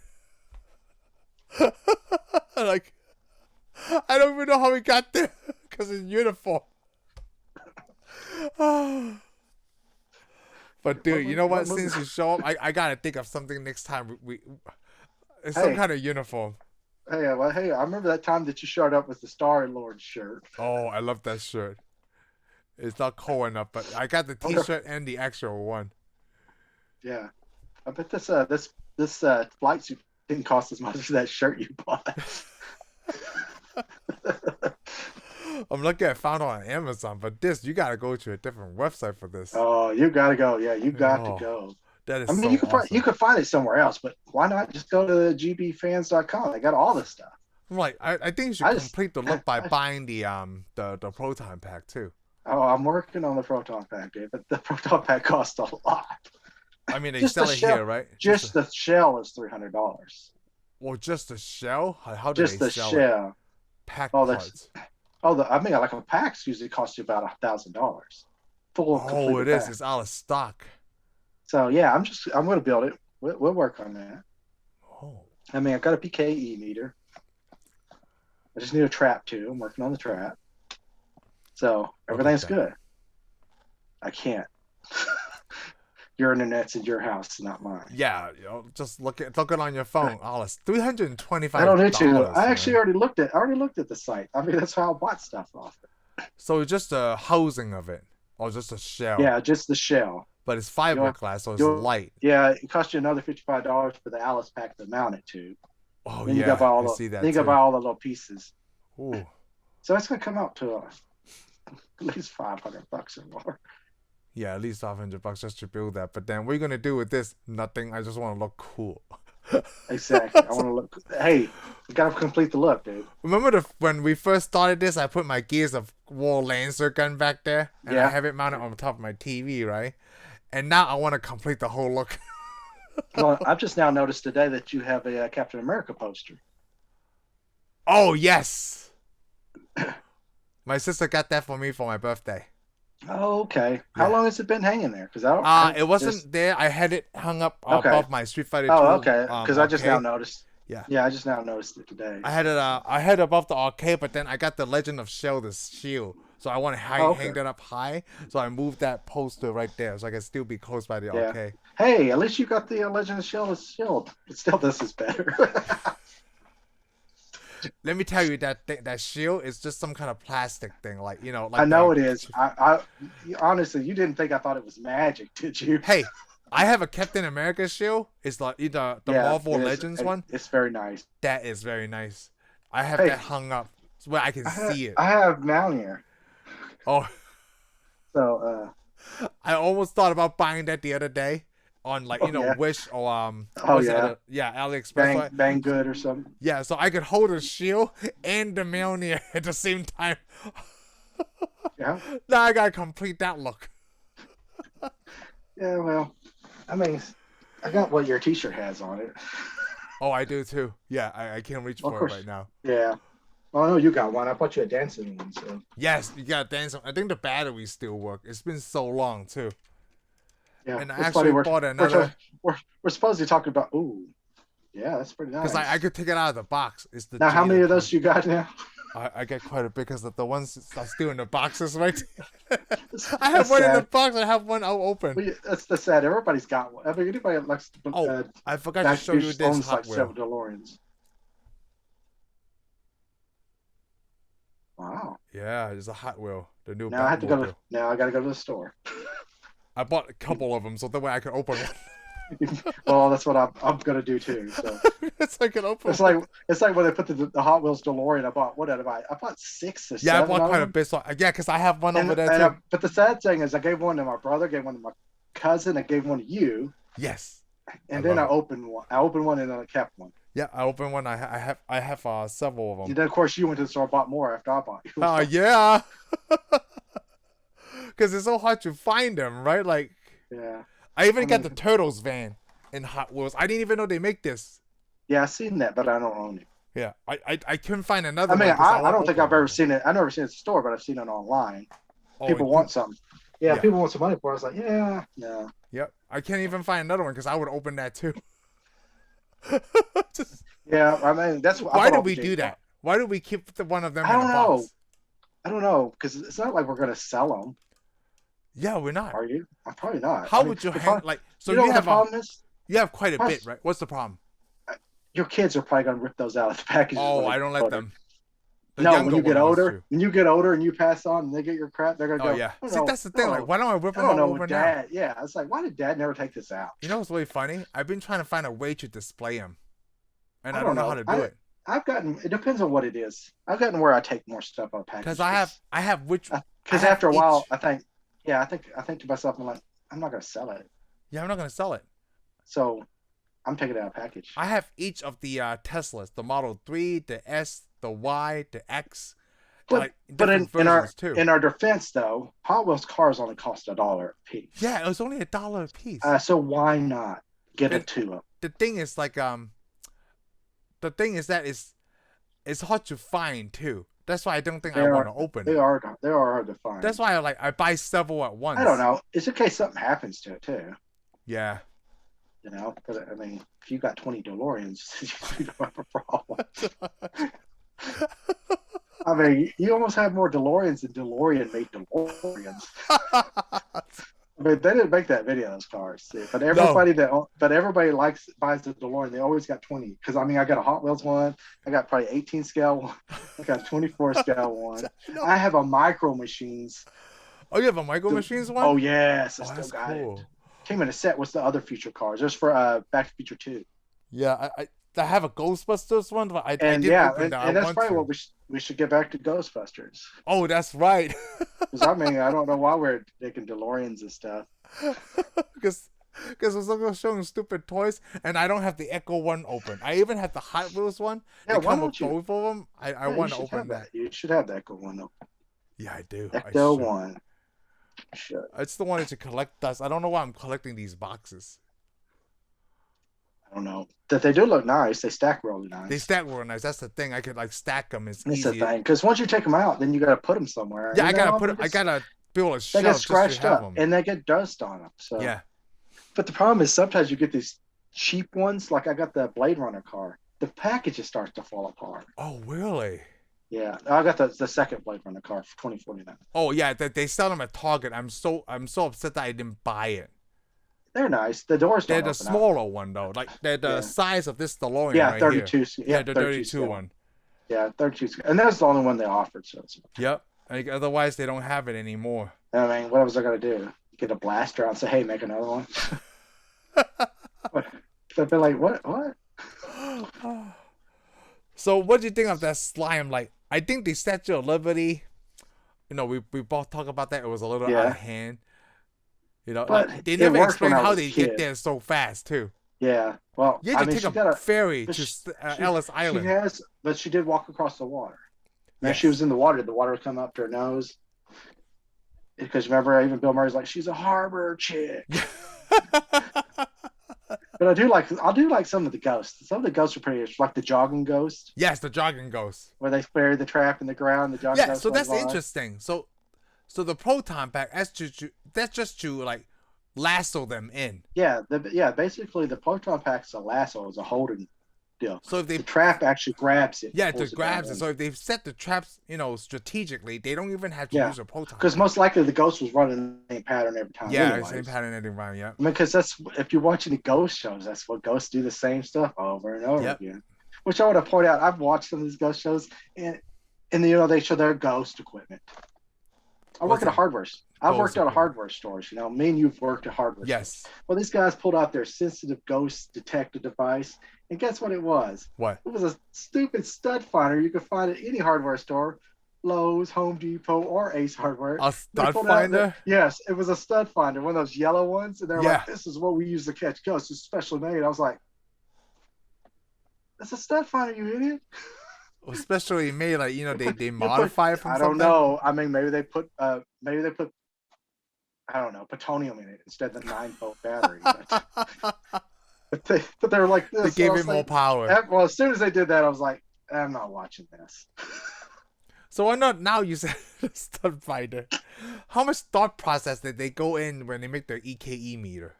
Like, I don't even know how he got there because his uniform. But dude, you know what? Since you show up, I gotta think of something next time. It's some kind of uniform. Hey, I remember that time that you showed up with the Star Lord shirt. Oh, I love that shirt. It's not cold enough, but I got the T-shirt and the actual one. Yeah, I bet this flight suit didn't cost as much as that shirt you bought. I'm lucky I found it on Amazon, but this, you gotta go to a different website for this. Oh, you gotta go. Yeah, you got to go. That is awesome. You could find it somewhere else, but why not just go to gbfans.com? They got all this stuff. I'm like, I think you should complete the look by buying the Proton pack too. Oh, I'm working on the Proton pack, dude, but the Proton pack costs a lot. I mean, they sell it here, right? Just the shell is $300. Well, just the shell? How do they sell it? Just the shell. Pack parts. Like a pack usually costs you about $1,000. Oh, it is. It's out of stock. So yeah, I'm going to build it. We'll work on that. Oh. I mean, I've got a PKE meter. I just need a trap too. I'm working on the trap. So everything's good. I can't. Your internet's in your house, not mine. Yeah, just look it on your phone. Oh, it's $325. I don't need to. I actually already looked at the site. I mean, that's how I bought stuff off it. So just a housing of it, or just a shell? Yeah, just the shell. But it's fiberglass, so it's light. Yeah, it costs you another $55 for the Alice pack to mount it to. Oh, then yeah, you got to buy all the little pieces. Ooh. So it's going to come out to at least $500 or more. Yeah, at least $500 just to build that. But then what are you going to do with this? Nothing. I just want to look cool. Exactly. I want to look. Hey, you gotta complete the look, dude. Remember when we first started this, I put my Gears of War Lancer gun back there, and I Yeah. have it mounted on top of my TV, right? And now I want to complete the whole look. Well, I've just now noticed today that you have a Captain America poster. Oh yes, my sister got that for me for my birthday. Oh, okay. How long has it been hanging there? Because It wasn't there. I had it hung up above my Street Fighter 2. Oh, okay. Because I just now noticed. Yeah. Yeah, I just now noticed it today. I had it. I had it above the arcade, but then I got the Legend of Shell, the shield. So I want to hang that up high. So I moved that poster right there, so I can still be close by the arcade. Hey, at least you got the Legend of Shell shield. But still, this is better. Let me tell you that shield is just some kind of plastic thing, like I know it is. I honestly, you didn't think I thought it was magic, did you? Hey, I have a Captain America shield. It's like the Marvel Legends one. It's very nice. That is very nice. I have that hung up where I can see it. I have Mjolnir. Oh. So I almost thought about buying that the other day on Wish or AliExpress. Banggood or something. Yeah, so I could hold a shield and the Mjolnir at the same time. Yeah. Now I gotta complete that look. Yeah, well, I mean, I got what your T-shirt has on it. Oh, I do too. Yeah, I can't reach for it right now. Yeah. Well, I know you got one. I bought you a dancing one. So. Yes, you got a dancing. I think the batteries still work. It's been so long too. Yeah. And I actually bought another. We're supposed to be talking about. Ooh. Yeah, that's pretty nice. Because I could take it out of the box. It's the now, how many of those you got now? I get quite a bit because the ones that's still in the boxes, right? I have one in the box. I have one open. Well, that's the sad. Everybody's got one. I mean, anybody likes. I forgot to show you this Hot Wheel. Several DeLoreans. Wow. Yeah, it's a Hot Wheel. The new. Now I have to go. Now I got to go to the store. I bought a couple of them so that way I can open one. Well, that's what I'm gonna do too. So it's like an open. It's like when they put the Hot Wheels DeLorean. I bought what did I buy? I bought 6 or 7. Yeah, I bought quite a bit. So because I have one over there too. But the sad thing is, I gave one to my brother, gave one to my cousin, I gave one to you. Yes. And then I opened one. I opened one and then I kept one. Yeah, I opened one. I have several of them. And then of course you went to the store and bought more after I bought. Yeah. Because it's so hard to find them, right? Like. Yeah. I even got the Turtles van in Hot Wheels. I didn't even know they make this. Yeah, I've seen that, but I don't own it. Yeah, I couldn't find another. I mean, I don't think I've ever seen it. I've never seen it at the store, but I've seen it online. People want something. Yeah, people want some money for it. I was like, yeah. Yep. I can't even find another one because I would open that too. Yeah, I mean, that's why do we do that? Why do we keep one of them in a box? I don't know, because it's not like we're going to sell them. Yeah, we're not. Are you? I'm probably not. How would you hang so you have you have quite a bit, right? What's the problem? Your kids are probably gonna rip those out of the package. Oh, I don't let them. No, when you get older, and you pass on and they get your crap, they're gonna go. Oh yeah. See, that's the thing. Like, why don't I rip them out over now? Yeah, it's like, why did Dad never take this out? You know what's really funny? I've been trying to find a way to display them, and I don't know how to do it. I've gotten. It depends on what it is. I've gotten where I take more stuff out of packages. Because I have which. Because after a while, I think to myself, I'm like, I'm not gonna sell it. Yeah, I'm not gonna sell it. So, I'm taking it out of package. I have each of the Teslas, the Model 3, the S, the Y, the X. But in our defense, though, Hot Wheels cars only cost $1 a piece. Yeah, it was only $1 a piece. So why not get it to them? The thing is that it's hard to find too. That's why I don't think I want to open it. They are hard to find. That's why I buy several at once. I don't know. It's in case something happens to it too. Yeah. You know, because I mean, if you got 20 DeLoreans, you don't have a problem. I mean, you almost have more DeLoreans than DeLorean made DeLoreans. I mean, they didn't make that video, those cars. See? But everybody buys the DeLorean. They always got 20. Because I mean, I got a Hot Wheels one. I got probably 18 scale one. I got a 24 scale one. I have a Micro Machines. Oh, you have a Micro Machines one? Oh yes, I still got it. Came in a set with the other future cars. There's for Back to the Future 2. Yeah, I have a Ghostbusters one, but I didn't open that. And that's probably what we should get back to Ghostbusters. Oh, that's right. Because I mean, I don't know why we're making DeLoreans and stuff. Because Because I was showing stupid toys, and I don't have the Echo one open. I even have the Hot Wheels one. Yeah, They why come with don't you? both of them. I Yeah, want to open that. You should have the Echo one open. Yeah, I do. Ecto one. Should. I still wanted to collect dust. I don't know why I'm collecting these boxes. I don't know. That they do look nice. They stack really nice. They stack real nice. That's the thing. I could like stack them. It's That's easy. the thing. Because once you take them out, then you got to put them somewhere. Yeah, I gotta build a shelf. They get scratched up, them. and they get dust on them. So yeah. But the problem is sometimes you get these cheap ones. Like I got the Blade Runner car. The package just starts to fall apart. Oh, really? Yeah, I got the second Blade Runner car for $20.49. Oh yeah, they sell them at Target. I'm so upset that I didn't buy it. They're nice. The doors don't. They're the smaller one though. Like they're the size of this DeLorean. Yeah, right 32. Here. Yeah, the 32 one. Yeah, 32. And that's the only one they offered. So. Yep. Like, otherwise, they don't have it anymore. I mean, what was I gonna do? Get a blaster out and say, "Hey, make another one." I've been like, what? So, what do you think of that slime? Like, I think the Statue of Liberty. You know, we both talk about that. It was a little out of hand. You know, but like, they never explain how they get there so fast, too. Yeah, well, you had to take a ferry to Ellis Island. But she did walk across the water. Now yes. She was in the water. The water would come up to her nose. Because remember, even Bill Murray's like, she's a harbor chick. But I do like some of the ghosts. Some of the ghosts are pretty, like the jogging ghost. Yes, the jogging ghost. Where they bury the trap in the ground. The jogging ghost. Yeah, so that's interesting. So the proton pack, that's just to like lasso them in. Yeah, basically the proton pack is a lasso, is a holding deal. So if the trap actually grabs it. Yeah, it grabs it. So if they've set the traps, strategically, they don't even have to use a proton. Because most likely the ghost was running the same pattern every time. Yeah, anyways. Same pattern every time. Yeah. I mean, because if you're watching the ghost shows, that's what ghosts do, the same stuff over and over again. Which I want to point out, I've watched some of these ghost shows, and they show their ghost equipment. I work at a hardware. I've worked at a hardware stores. Me and you've worked at hardware. Yes. Stores. Well, these guys pulled out their sensitive ghost detector device, and guess what it was? What? It was a stupid stud finder you could find at any hardware store, Lowe's, Home Depot, or Ace Hardware. A stud finder? Yes, it was a stud finder, one of those yellow ones, and they're like, "This is what we use to catch ghosts. It's specially made." I was like, "That's a stud finder, you idiot." Especially made, like they modify it from something. I don't know. I mean, maybe they put I don't know, plutonium in it instead of the 9-volt battery. But they were like this. They gave it more power. Well, as soon as they did that, I was like, I'm not watching this. So why not now? You said stud finder. How much thought process did they go in when they make their EKE meter?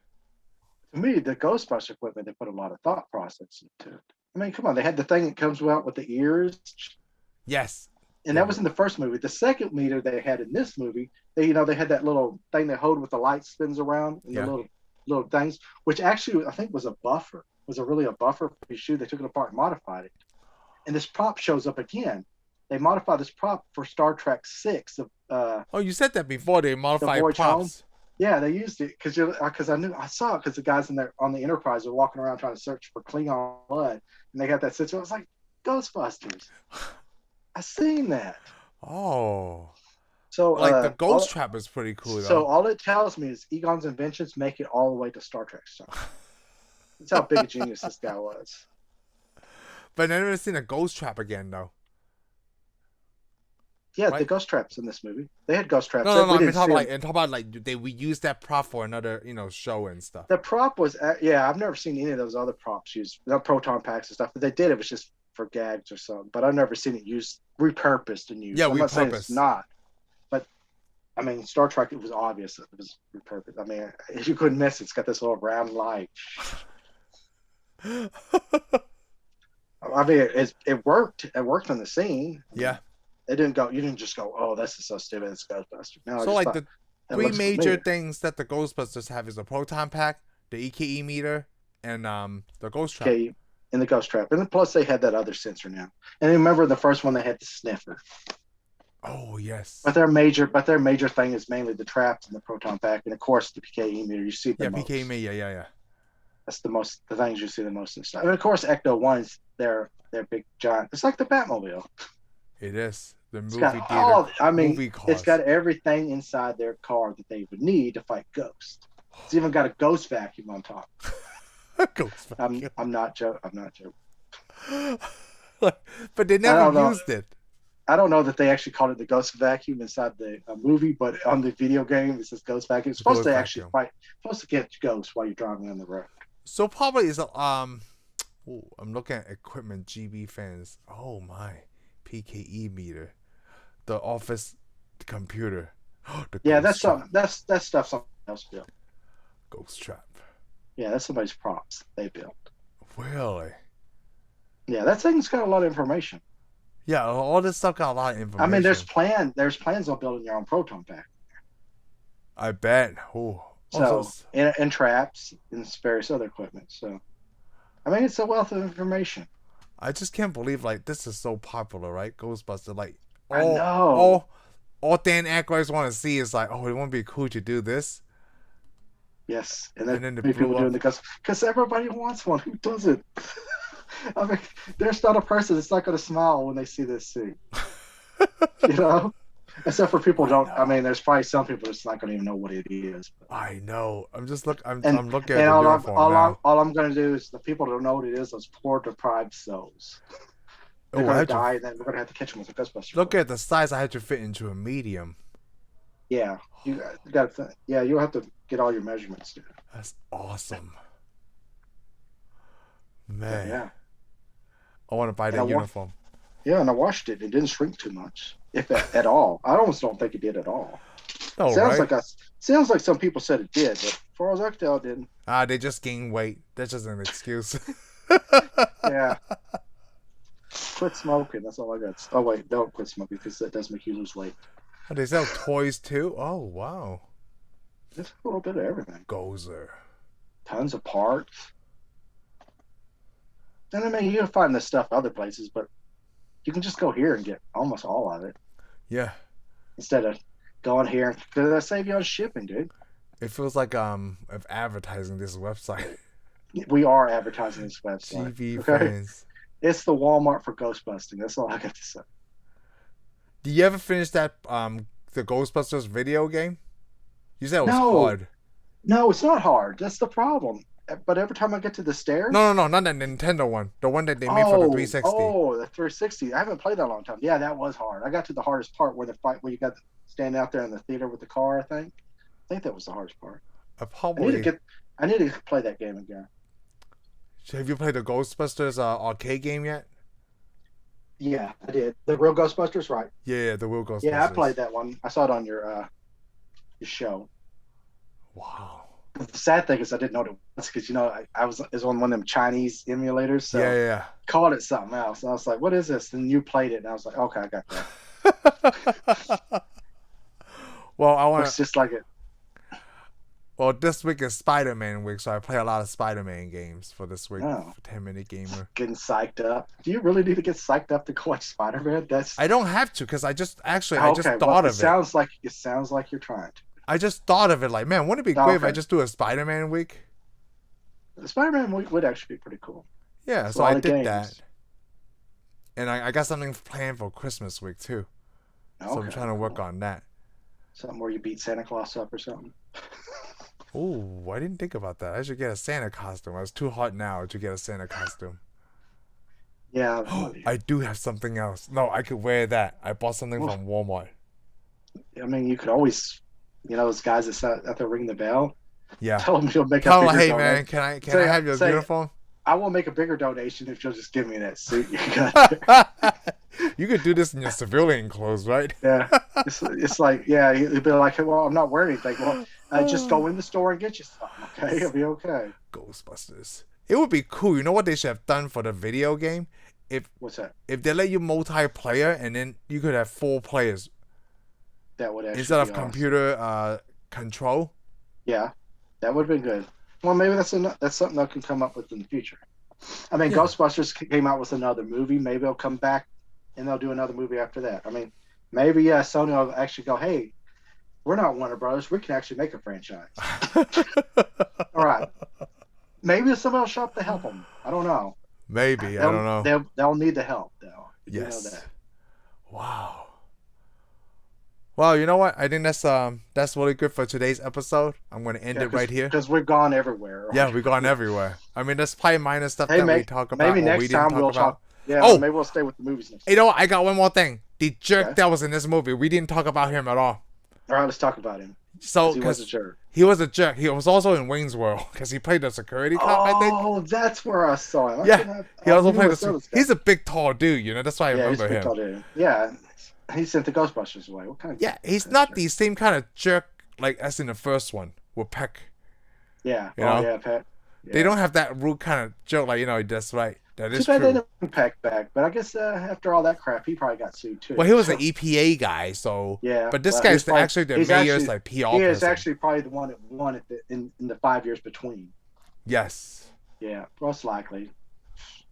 To me, the Ghostbusters equipment, they put a lot of thought process into it. I mean, come on, they had the thing that comes out with the ears. Yes. And that was in the first movie. The second meter they had in this movie, they had that little thing they hold with the light spins around, and the little things, which actually I think was a buffer. Was really a buffer for your shoe. They took it apart and modified it. And this prop shows up again. They modified this prop for Star Trek VI. You said that before. They modified props. Home. Yeah, they used it because I saw it because the guys on the Enterprise are walking around trying to search for Klingon blood, and they got that situation. I was like, Ghostbusters. I seen that. Oh. So the ghost trap is pretty cool. Though. So all it tells me is Egon's inventions make it all the way to Star Trek stuff. That's how big a genius this guy was. But I've never seen a ghost trap again, though. Yeah, right? The ghost traps in this movie. They had ghost traps. No. I'm talking about we used that prop for another show and stuff. The prop was I've never seen any of those other props used, not proton packs and stuff. But they did. It was just for gags or something. But I've never seen it used repurposed and used. Yeah, I'm not saying it's repurposed. not. But I mean, Star Trek, it was obvious that it was repurposed. I mean, you couldn't miss it. It's got this little round light. I mean, it worked. It worked on the scene. Yeah. You didn't just go, oh, this is so stupid, it's Ghostbusters. No, so the three major things that the Ghostbusters have is a proton pack, the EKE meter, and the ghost trap. Okay, and the ghost trap. And plus they had that other sensor now. And remember the first one they had the sniffer. Oh yes. But their major thing is mainly the traps and the proton pack, and of course the PKE meter. You see the most. PKE meter, yeah. That's the things you see the most in stuff. And of course Ecto 1's their big giant. It's like the Batmobile. It is. The movie theater. It's got everything inside their car that they would need to fight ghosts. It's even got a ghost vacuum on top. Ghost vacuum. I'm not joking. I'm not joking. But they never used it. I don't know that they actually called it the ghost vacuum inside the movie, but on the video game it says ghost vacuum. It's supposed to actually supposed to get ghosts while you're driving on the road. So probably it's I'm looking at equipment GB fans. Oh my, PKE meter, the office computer. That's stuff something else built. Ghost trap. Yeah, that's somebody's props they built. Really? Yeah, that thing's got a lot of information. Yeah, all this stuff got a lot of information. I mean, there's plans on building your own proton pack. I bet. Oh. So and traps and various other equipment. So, I mean, it's a wealth of information. I just can't believe this is so popular, right? Ghostbusters, I know. All Dan Aykroyd want to see is it won't be cool to do this. Yes, and then the people doing the ghost because everybody wants one. Who doesn't? I mean, there's not a person that's not going to smile when they see this scene. Except for people I mean, there's probably some people that's not going to even know what it is. But. I know. I'm just looking. I'm looking at the uniform now. All I'm going to do is the people don't know what it is. Those poor deprived souls. They're going to die, and then we're going to have to catch them with a Ghostbuster. Look at the size. I had to fit into a medium. Yeah, you got to. Yeah, you'll have to get all your measurements, dude. That's awesome, man. Yeah. I want to buy that uniform. Yeah, and I washed it. It didn't shrink too much, if at all. I almost don't think it did at all. Oh, sounds like some people said it did, but as far as I can tell, it didn't. They just gained weight. That's just an excuse. Yeah. Quit smoking. That's all I got. Oh wait, don't quit smoking because that does make you lose weight. They sell toys too. Oh wow. There's a little bit of everything. Gozer. Tons of parts. And I mean, you can find this stuff other places, but you can just go here and get almost all of it. Yeah. Instead of going here, because they save you on shipping, dude. It feels like of advertising this website. We are advertising this website. TV fans. It's the Walmart for ghostbusting. That's all I got to say. Do you ever finish that the Ghostbusters video game? You said it was hard. No, it's not hard. That's the problem. But every time I get to the stairs... No, not that Nintendo one. The one that they made for the 360. Oh, the 360. I haven't played that in a long time. Yeah, that was hard. I got to the hardest part where you got to stand out there in the theater with the car, I think. I think that was the hardest part. I need to play that game again. Have you played the Ghostbusters arcade game yet? Yeah, I did. The real Ghostbusters, right? Yeah, the real Ghostbusters. Yeah, I played that one. I saw it on your show. Wow. The sad thing is I didn't know what it was because it was on one of them Chinese emulators. So yeah. Called it something else. And I was like, "What is this?" And you played it, and I was like, "Okay, I got that." Well, I want. It's just like it. Well, this week is Spider-Man week, so I play a lot of Spider-Man games for this week. For 10-minute gamer. Getting psyched up. Do you really need to get psyched up to go watch Spider-Man? I don't have to because I just thought of it. It sounds like you're trying to. I just thought of it man, wouldn't it be great if I just do a Spider-Man week? The Spider-Man week would actually be pretty cool. Yeah, so I did that. And I got something planned for Christmas week too. So I'm trying to work on that. Something where you beat Santa Claus up or something. Oh, I didn't think about that. I should get a Santa costume. It's too hot now to get a Santa costume. Yeah. I do have something else. No, I could wear that. I bought something from Walmart. I mean, you could always, those guys that sat out there ring the bell. Yeah. Tell them you'll make a bigger donation. Man, can I have your uniform? I will make a bigger donation if you'll just give me that suit you got. You could do this in your civilian clothes, right? Yeah. It's like, yeah, you'd be like, well, I'm not wearing anything. Well, just go in the store and get you something, okay? It'll be okay. Ghostbusters. It would be cool. You know what they should have done for the video game? What's that? If they let you multiplayer and then you could have 4 players. That would actually instead of computer control. Yeah, that would have been good. Well, maybe that's something that can come up with in the future. I mean, Ghostbusters came out with another movie. Maybe they'll come back and they'll do another movie after that. I mean, maybe Sony will actually go, hey, we're not Warner Brothers. We can actually make a franchise. All right. Maybe somebody will show up to help them. I don't know. Maybe. I don't know. They'll need the help, though. Yes. Wow. Well, you know what? I think that's really good for today's episode. I'm going to end it right here. Because we've gone everywhere. Yeah, we've gone everywhere. I mean, there's probably minor stuff that we talk about. Maybe next time we'll talk. Yeah, maybe we'll stay with the movies next time. You know what? I got one more thing. The jerk that was in this movie, we didn't talk about him at all. All right, let's talk about him. So, he was a jerk. He was a jerk. He was also in Wayne's World because he played the security cop, I think. Oh, that's where I saw him. He also played he's a big, tall dude, you know. That's why I remember him. He's a big, tall dude. Yeah, he sent the Ghostbusters away. What kind of? Yeah, he's not the same kind of jerk like as in the first one with Peck. Yeah. You know? Yeah, Peck. Yeah. They don't have that rude kind of joke like, that's right. That is true. Too bad they didn't bring Peck back, but I guess after all that crap, he probably got sued too. Well, he was an EPA guy, so yeah. But this guy's actually the mayor's like PR person. He is actually probably the one that won it in the 5 years between. Yes. Yeah, most likely.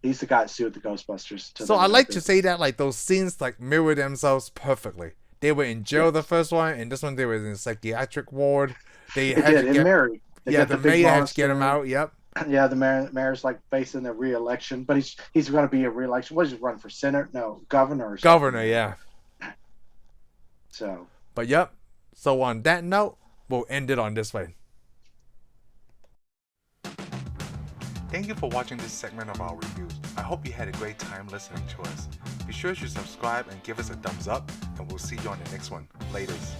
He's the guy that sued the Ghostbusters. So I like to say that like those scenes like mirror themselves perfectly. They were in jail the first one, and this one they were in a psychiatric ward. They had to get Mary. The mayor had to get him out. Yep. Yeah, the mayor's like facing a re-election, but he's going to be a re-election. What is he run for Senate? No, governor. Governor, yeah. So. But yep. So on that note, we'll end it on this way. Thank you for watching this segment of our reviews. I hope you had a great time listening to us. Be sure to subscribe and give us a thumbs up, and we'll see you on the next one. Laters.